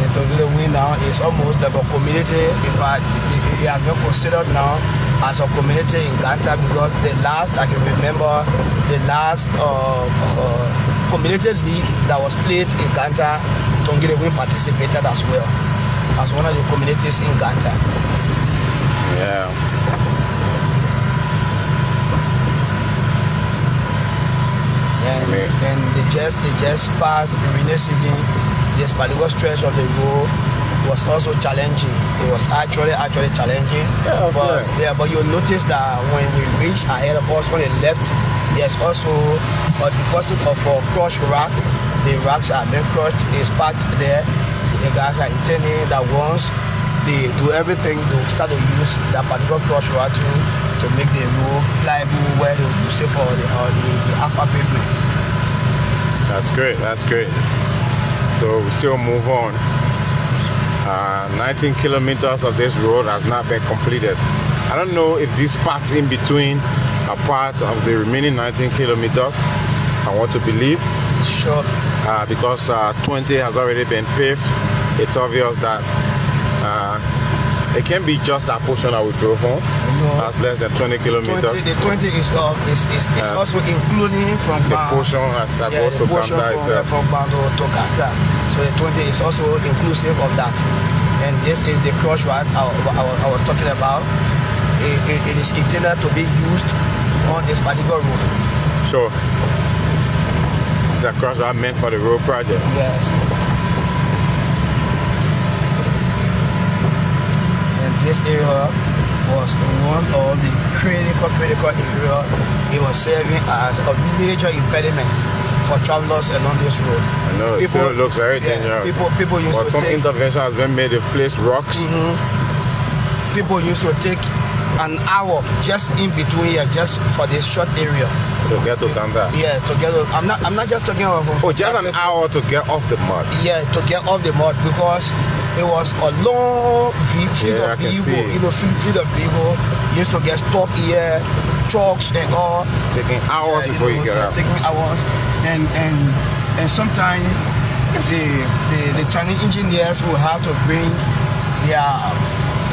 The Tonglewi now is almost like a community. In fact, it has been considered now as a community in Ganta, because the last, I can remember, the last community league that was played in Ganta, Tonglewi participated as well, as one of the communities in Ganta. Yeah. And they just passed the rainy season. This particular stretch of the road was also challenging. It was actually challenging. But you'll notice that when we reach ahead of us on the left, there's also a deposit of crushed rock. The rocks are being crushed. It's packed there. The guys are intending that once they do everything, they'll start to use that particular crushed rock to make the road pliable, where they will use it for the upper pavement. That's great. So we still move on. 19 kilometers of this road has not been completed. I don't know if these parts in between are part of the remaining 19 kilometers. I want to believe. Sure. Because 20 has already been paved. It's obvious that it can be just that portion that we drove on. That's less than 20 kilometers. The 20 is also including from the portion that goes to Ganta from Bando to Ganta. So the 20 is also inclusive of that. And this is the crush road I was talking about. It is intended to be used on this particular road. Sure. It's a crush road meant for the road project. Yes. This area was one of the critical area. It was serving as a major impediment for travelers along this road. I know, it still looks very dangerous. People used to some intervention has been made to place rocks. People used to take an hour just in between here, just for this short area. To get to Ganta. Yeah, to get. I'm not just talking about. Just an hour to get off the mud. Yeah, to get off the mud, because it was a long field of vehicle. Field of vehicle. Used to get stuck here, trucks and all. Taking hours before you get out. Taking hours, and sometimes the Chinese engineers will have to bring their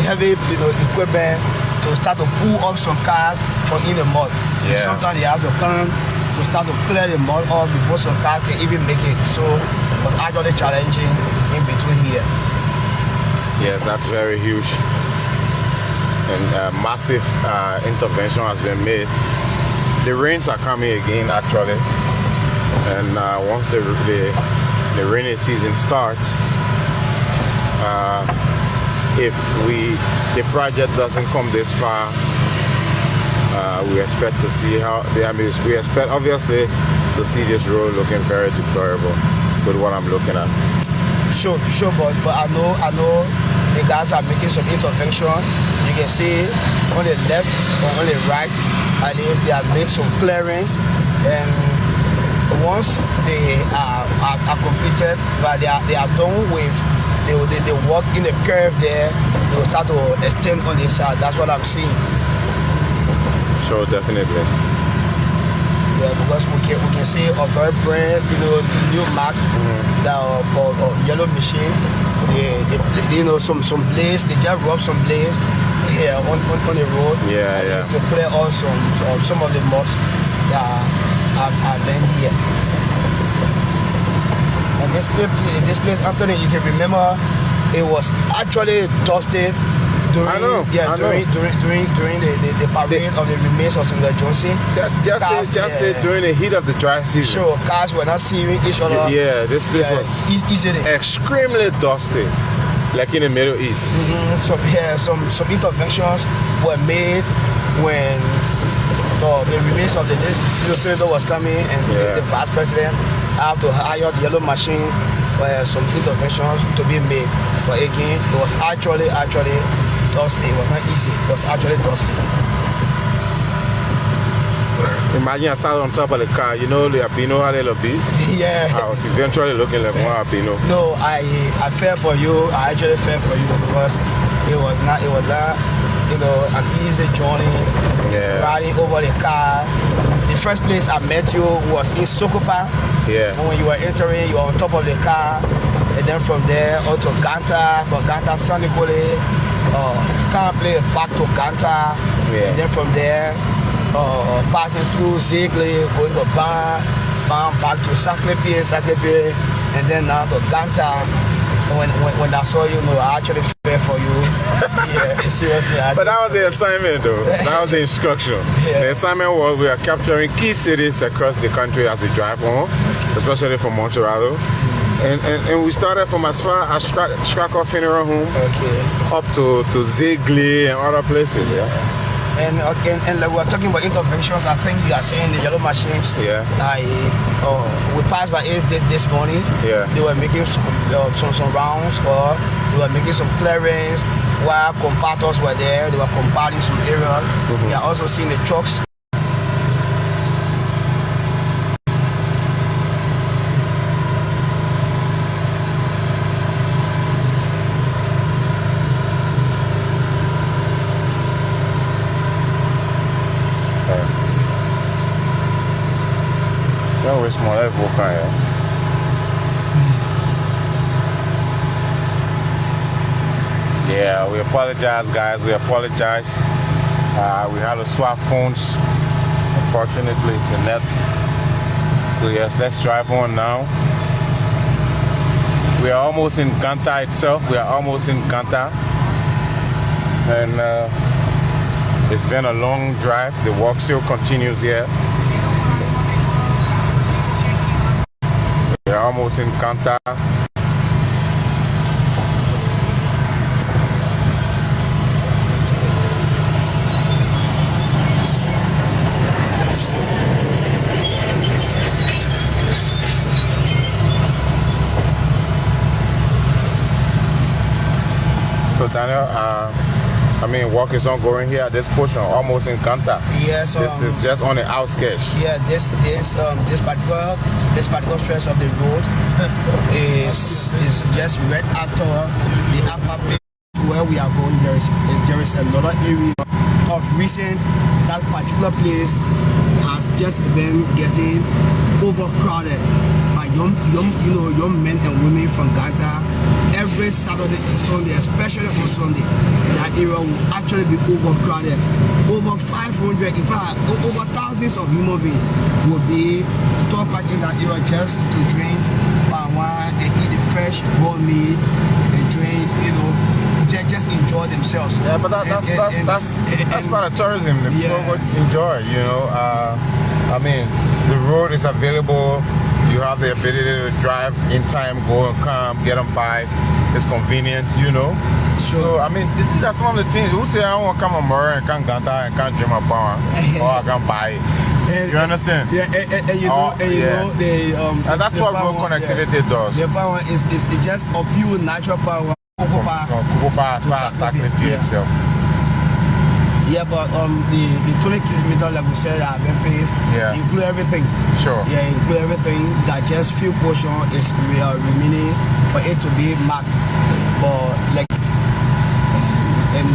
heavy equipment to start to pull up some cars from in the mud. Yeah. Sometimes they have to come to start to clear the mud off before some cars can even make it. So it was actually challenging in between here. Yes, that's very huge. and massive intervention has been made. The rains are coming again, actually, and once the rainy season starts, if the project doesn't come this far, we expect to see how we expect obviously to see this road looking very deplorable with what I'm looking at. Sure, but I know the guys are making some intervention. You can see on the left or on the right, at least they have made some clearance, and once they are completed, but they are done with they work in the curve there, they will start to extend on the side. That's what I'm seeing. Sure, definitely. Yeah, because we can see a very brand, new mark, or yellow machine. They some blades. They just rub some blades here on the road. Yeah. To clear out some of the moss that are been here. And this place, Anthony, you can remember, it was actually dusted during the parade of the remains of Senator Johnson. Just say during the heat of the dry season. Sure, cars were not seeing each other. Yeah, this place was extremely dusty, like in the Middle East. Some interventions were made when the remains of the senator was coming, and the vice president had to hire the yellow machine for some interventions to be made. But again, it was actually dusty. It was not easy. It was actually dusty. Imagine I sat on top of the car. You know the albino how they look big? Yeah. I was eventually looking like one albino. No, I fell for you. I actually fell for you because it was not an easy journey. Riding over the car. The first place I met you was in SACLEAPEA. Yeah. And when you were entering, you were on top of the car. And then from there on to Ganta, from Ganta, Sanicole, can't play back to Ganta. And then from there, passing through SACLEAPEA, going to Pavement, back to SACLEAPEA, and then now to Ganta. When I saw you, I actually fell for you. Yeah, seriously. But that was the assignment, though. That was the instruction. The assignment was we are capturing key cities across the country as we drive on, especially from Montreal. And we started from as far as Strakov Funeral Home, up to SACLEAPEA and other places. And like we're talking about interventions, I think you are saying the yellow machines. We passed by it this morning. They were making some rounds, or they were making some clearance while compactors were there. They were compacting some areas. We are also seeing the trucks. Yeah, we apologize, guys. We apologize. We had to swap phones, unfortunately, the net. So yes, let's drive on now. We are almost in Ganta itself. We are almost in Ganta. And it's been a long drive. The walk still continues here. We're almost in Ganta. So Daniel, work is ongoing here at this portion, almost in Ganta. Yes, this is just on the outskirts. Yeah, this particular stretch of the road is just right after the upper place where we are going. There is another area of recent. That particular place has just been getting overcrowded by young men and women from Ganta. Every Saturday and Sunday, especially on Sunday, that area will actually be overcrowded. Over 500, in fact, over thousands of human beings will be stopped back in that area just to drink palm wine and eat the fresh raw meat and drink, just just enjoy themselves. Yeah, but that's part of tourism. The people would enjoy, you know. I mean, the road is available. You have the ability to drive in time, go and come, get them by. It's convenient, you know. So, I mean, that's one of the things. Who say I want to come on Murray and come Ganta and come Jim Power or I can buy it? You understand? Yeah, and you know, and that's what road connectivity does. The power is just a pure natural power. As far as SACLEAPEA itself. Yeah, but the 20 kilometers, like we said, have been paved. Yeah. Include everything. Sure. Yeah, include everything. That just few portion is remaining for it to be marked. But like, and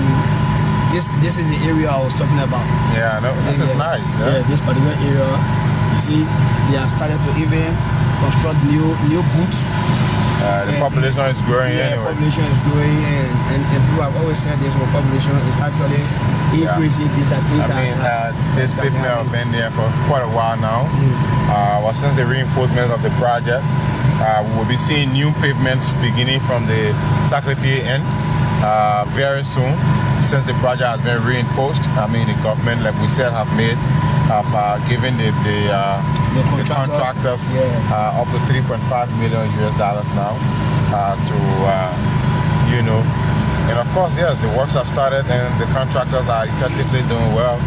this is the area I was talking about. Yeah, no, this is nice. Yeah, this particular area. You see, they have started to even construct new booths. The population is growing anyway. The population is growing, and people have always said this: when population is actually increasing. These are things this pavement have been there for quite a while now. Well, since the reinforcement of the project, we will be seeing new pavements beginning from the SACLEAPEA end very soon. Since the project has been reinforced, I mean, the government, like we said, have given the contractors up to $3.5 million now to you know, and of course, yes, the works have started and the contractors are effectively doing well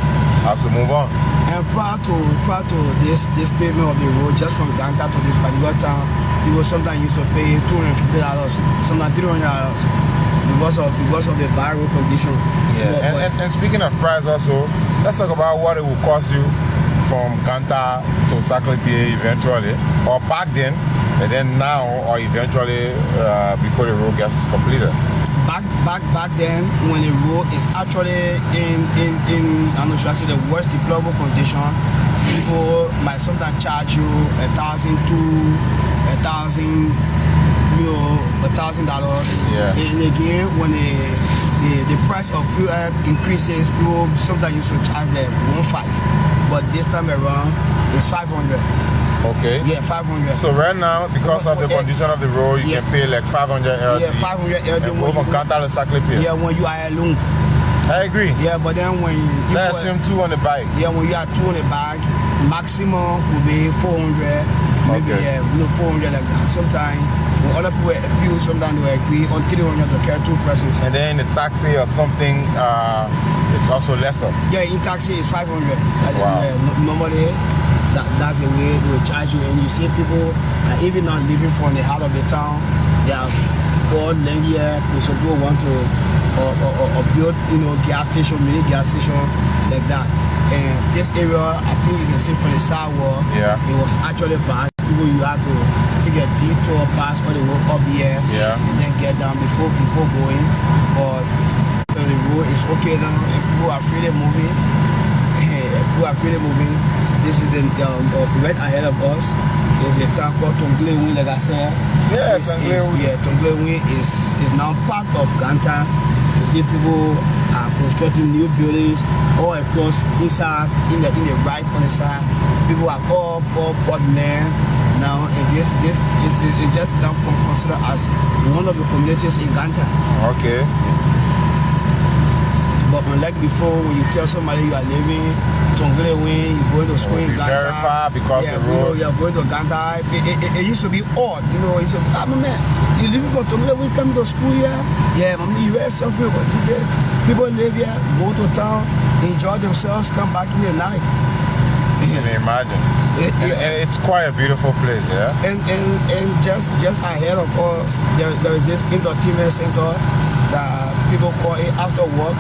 as we move on. And prior to this pavement of the road, just from Ganta to this particular town, people sometimes used to pay $250, sometimes $300 because of the bad road condition. Yeah, and speaking of price also, let's talk about what it will cost you from Ganta to SACLEAPEA eventually, or back then, and then now, or eventually before the road gets completed. Back then, when the road is actually in I'm not sure I say the worst deployable condition, people might sometimes charge you $1,000, $1,000. Yeah. And again, when the price of fuel increases, people sometimes used to charge them $1,500. But this time around, it's $500. Okay. Yeah, $500. So right now, because of the condition of the road, you can pay like $500 LD. Yeah, $500 LD. And move from Ganta to SACLEAPEA. Yeah, when you are alone. I agree. Yeah, but then when let's assume 2 on the bike. Yeah, when you are 2 on the bike, maximum will be 400. Maybe 400 like that. Sometimes when other people abuse, sometimes they will agree on 300 to carry 2 persons. And then the taxi or something is also lesser. Yeah, in taxi is 500. Wow. Normally, that's the way they will charge you. And you see people even not living from the heart of the town. They have bought land here. Some people want to or build, gas station, mini gas station like that. And this area, I think you can see from the sidewalk, it was actually bad. People, you have to take a detour, pass all the way up here, and then get down before going. But the road is okay now, and people are freely moving. This is the right ahead of us. There's a town called Tonglewin, like I said. Yeah, Tonglewin is now part of Ganta. You see people are constructing new buildings all across inside, in the right on the side. People have all bought land now, and this is just now considered as one of the communities in Ganta. Okay. But unlike before, when you tell somebody you are living Tonglewin, you're going to school in Ganta. Very far because the road. You're going to Ganta. It used to be odd, You used to be, man, you living from Tonglewin, come to school here. Yeah, you were suffering, but this day, people live here, go to town, enjoy themselves, come back in the night. Can you imagine? And it's quite a beautiful place, yeah. And just ahead of us, there is this entertainment center that people call it after work.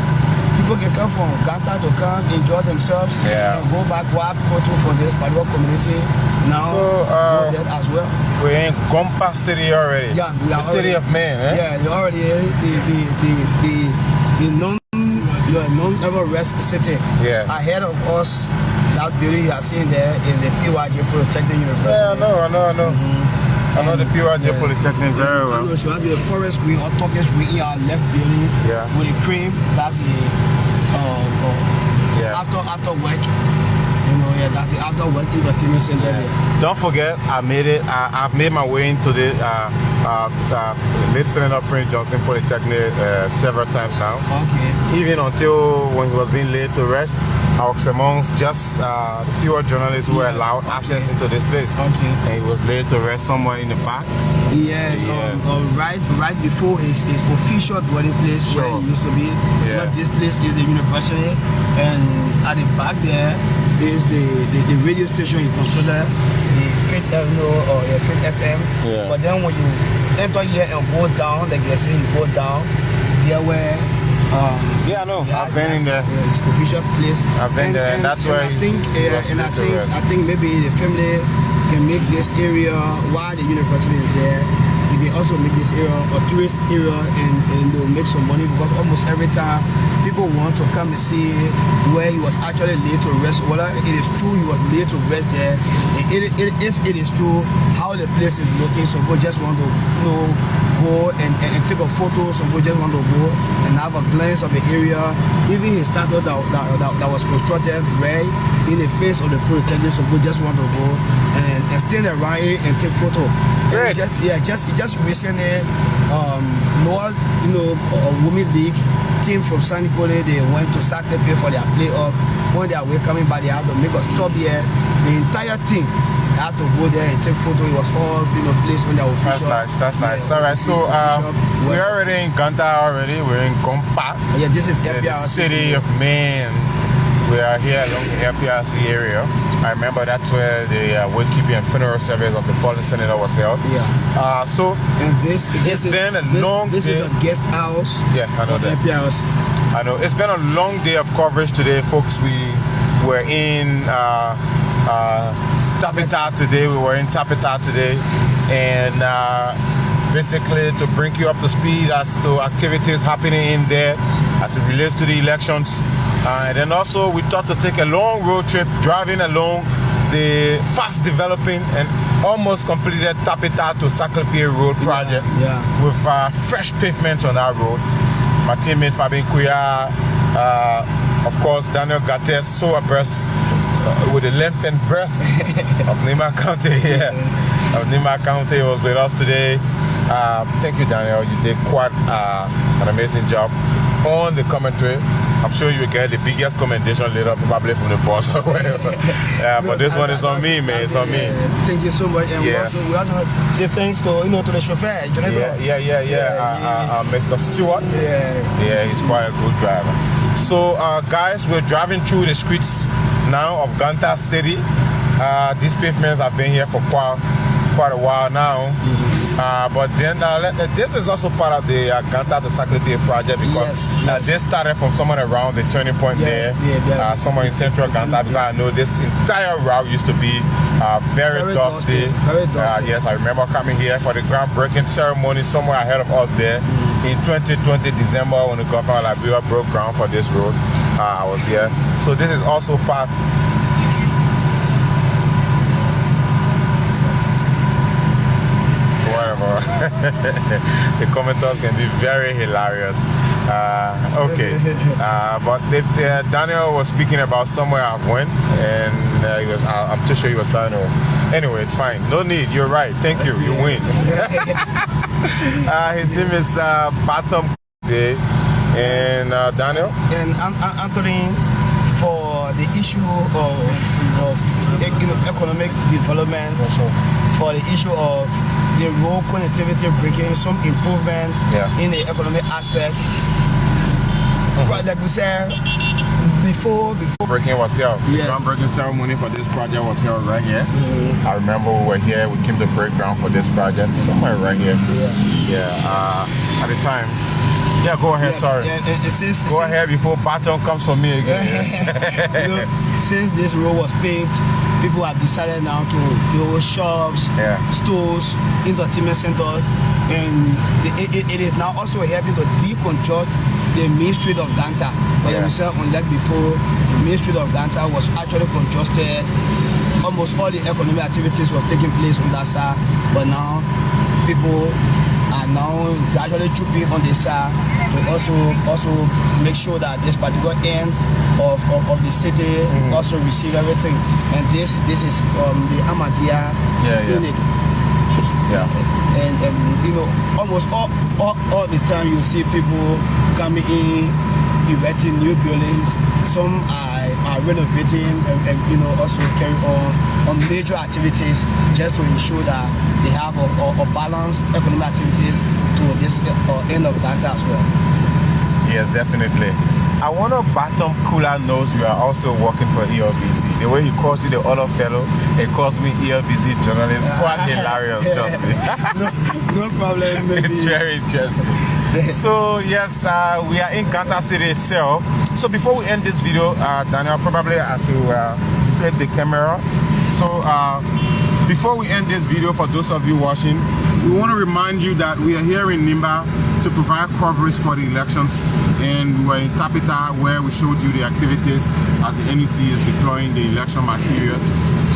People can come from Ganta to come enjoy themselves and go back while people too from this particular community now go there as well. We're in Ganta City already. Yeah, we are the city of men, eh? Yeah, you're already the non-ever-rest city. Yeah. Ahead of us, that building you are seeing there is the PYJ Polytechnic University. Yeah, I know. I know the PYJ Polytechnic very well. I know, so have the forest green or Turkish green in our left building with the cream. That's the after work. Yeah, that's the outdoor work entertainment center there. Don't forget, I made it. I've made my way into the late Senator Prince Johnson Polytechnic several times now. Okay. Even until when he was being laid to rest, I was amongst just fewer journalists who were allowed access into this place. Okay. And he was laid to rest somewhere in the back. Yes, right before his official dwelling place where he used to be. Yeah. But this place is the university, and at the back there is the radio station you consider the Faith or the Faith FM. Yeah. But then when you enter here and go down, like they say, you go down there where. Yeah, I know. I've been in there. It's official place. I've been there, and that's where I think maybe the family can make this area while the university is there. They can also make this area a tourist area, and they'll make some money, because almost every time people want to come and see where he was actually laid to rest, whether it is true he was laid to rest there, and if it is true how the place is looking, so people just want to go and take a photo. Some people just want to go and have a glance of the area. Even his statue that was constructed right in the face of the Polytechnic, some people just want to go and stand around it and take photo. Great. Just recently, Women League team from San Nicolas, they went to SACLEAPEA for their playoff. When they are coming back, they have to make a stop here. The entire team have to go there and take photo. It was all placed on their official. That's nice. All right, so we're already in Ganta already. We're in Ganta. Yeah, this is the city of Maine. We are here along the FPRC area. I remember that's where the wakekeeping and funeral service of the fallen senator was held. Yeah. So it's been a long day. This is a guest house. Yeah, I know that. FPRC. I know. It's been a long day of coverage today, folks. We were in Tapita today. We were in Tapita today, and basically to bring you up to speed as to activities happening in there as it relates to the elections. And then also we thought to take a long road trip driving along the fast developing and almost completed Tapita to SACLEAPEA road project with fresh pavement on that road. My teammate Fabien Kuya, of course Daniel Ganta, so abreast with the length and breadth of Nima County here. Nima County was with us today. Thank you, Daniel. You did quite an amazing job on the commentary. I'm sure you will get the biggest commendation later, probably from the boss or whatever. But this one is on me, man. It's on me. Thank you so much. And we also say thanks to the chauffeur. Mr. Stewart. Yeah, he's quite a good driver. So, guys, we're driving through the streets now of Ganta City. These pavements have been here for quite a while now. But then this is also part of the Ganta to SACLEAPEA project, because this started from somewhere around the turning point there, somewhere in central Ganta, because I know this entire route used to be very dusty. Yes, I remember coming here for the groundbreaking ceremony somewhere ahead of us there in 2020 December when the governor of Liberia broke ground for this road. I was here. So this is also part. The commenters can be very hilarious. But Daniel was speaking about somewhere I've went, and I'm too sure he was trying to. Anyway, it's fine. No need. You're right. Thank you. You win. His name is Pavement, and Daniel and Anthony, for the issue of economic development, for the issue of the road connectivity, bringing some improvement in the economic aspect. Like we said before breaking was here. The groundbreaking ceremony for this project was held right here. I remember we were here. We came to break ground for this project somewhere right here. At the time. Yeah, go ahead. Sorry. Go ahead before baton comes for me again. Since this road was paved, people have decided now to build shops, stores, entertainment centers, and it is now also helping to decongest the main street of Ganta. But like we said, unlike before, the main street of Ganta was actually congested. Almost all the economic activities was taking place on that side, but now people are now gradually trooping on the side to also make sure that this particular end of the city also receive everything. And this is the Ahmadiyya clinic. Yeah. And you know, almost all the time you see people coming in, erecting new buildings. Some are renovating and you know, also carry on major activities just to ensure that they have a balanced economic activities to this end of Ganta as well. Yes, definitely. I want to bottom cooler knows you are also working for ELBC. The way he calls you the other fellow, he calls me ELBC journalist. Quite hilarious, trust me. No problem. Maybe. It's very interesting. So yes, we are in Ganta City itself. So before we end this video, Daniel, probably have to flip the camera. So before we end this video, for those of you watching, we want to remind you that we are here in Nimba to provide coverage for the elections, and we were in Tapita where we showed you the activities as the NEC is deploying the election material.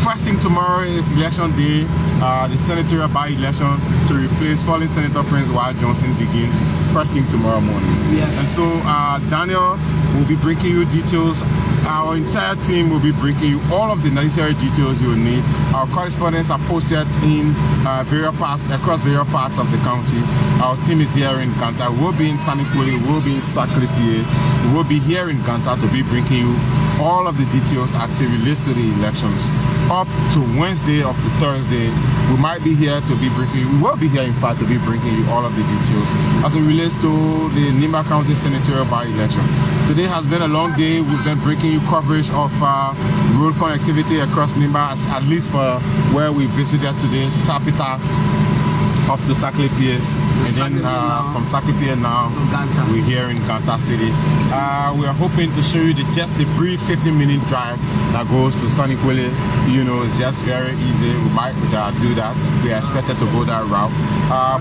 First thing tomorrow is election day. The senatorial by-election to replace fallen Senator Prince Wyatt Johnson begins first thing tomorrow morning. Yes. And so Daniel will be bringing you details. Our entire team will be bringing you all of the necessary details you will need. Our correspondents are posted in across various parts of the county. Our team is here in Ganta. We'll be in Sanikweli, we'll be in SACLEAPEA. We'll be here in Ganta to be bringing you all of the details as it relates to the elections. Up to Wednesday up to Thursday, we might be here to be bringing you, we will be here in fact to be bringing you all of the details as it relates to the Nimba County senatorial by-election. Today has been a long day. We've been bringing you coverage of road connectivity across Nimba, at least for where we visited today, Tapita up to SACLEAPEA, and then from SACLEAPEA now to Ganta. We're here in Ganta City. We are hoping to show you just the brief 15-minute drive that goes to Sanikweli. You know, it's just very easy. We might do that. We are expected to go that route,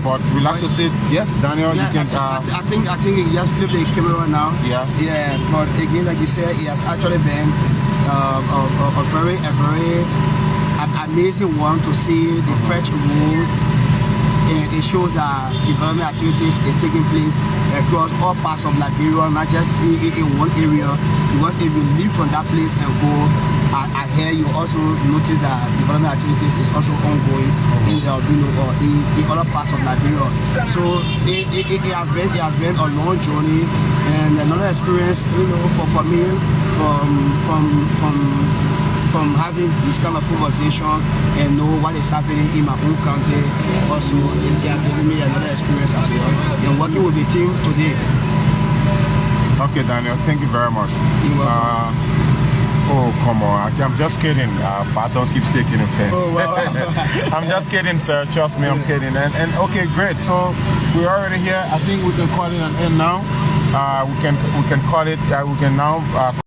but we like to say yes, Daniel. Yeah, you can. I think you just flip the camera now. Yeah. Yeah, but again, like you said, it has actually been a very amazing one to see the fresh road. It shows that development activities is taking place across all parts of Liberia, not just in one area. Because if you leave from that place and go ahead, you also notice that development activities is also ongoing in other parts of Liberia. So it has been a long journey and another experience, you know, for me from having this kind of conversation and know what is happening in my own county. Also, it has given me another experience as well. And working with the team today. Okay, Daniel, thank you very much. Oh, come on. I'm just kidding. Baton keeps taking offense. Oh, wow. I'm just kidding, sir. Trust me, I'm kidding. And okay, great. So we're already here. I think we can call it an end now. We can call it, we can now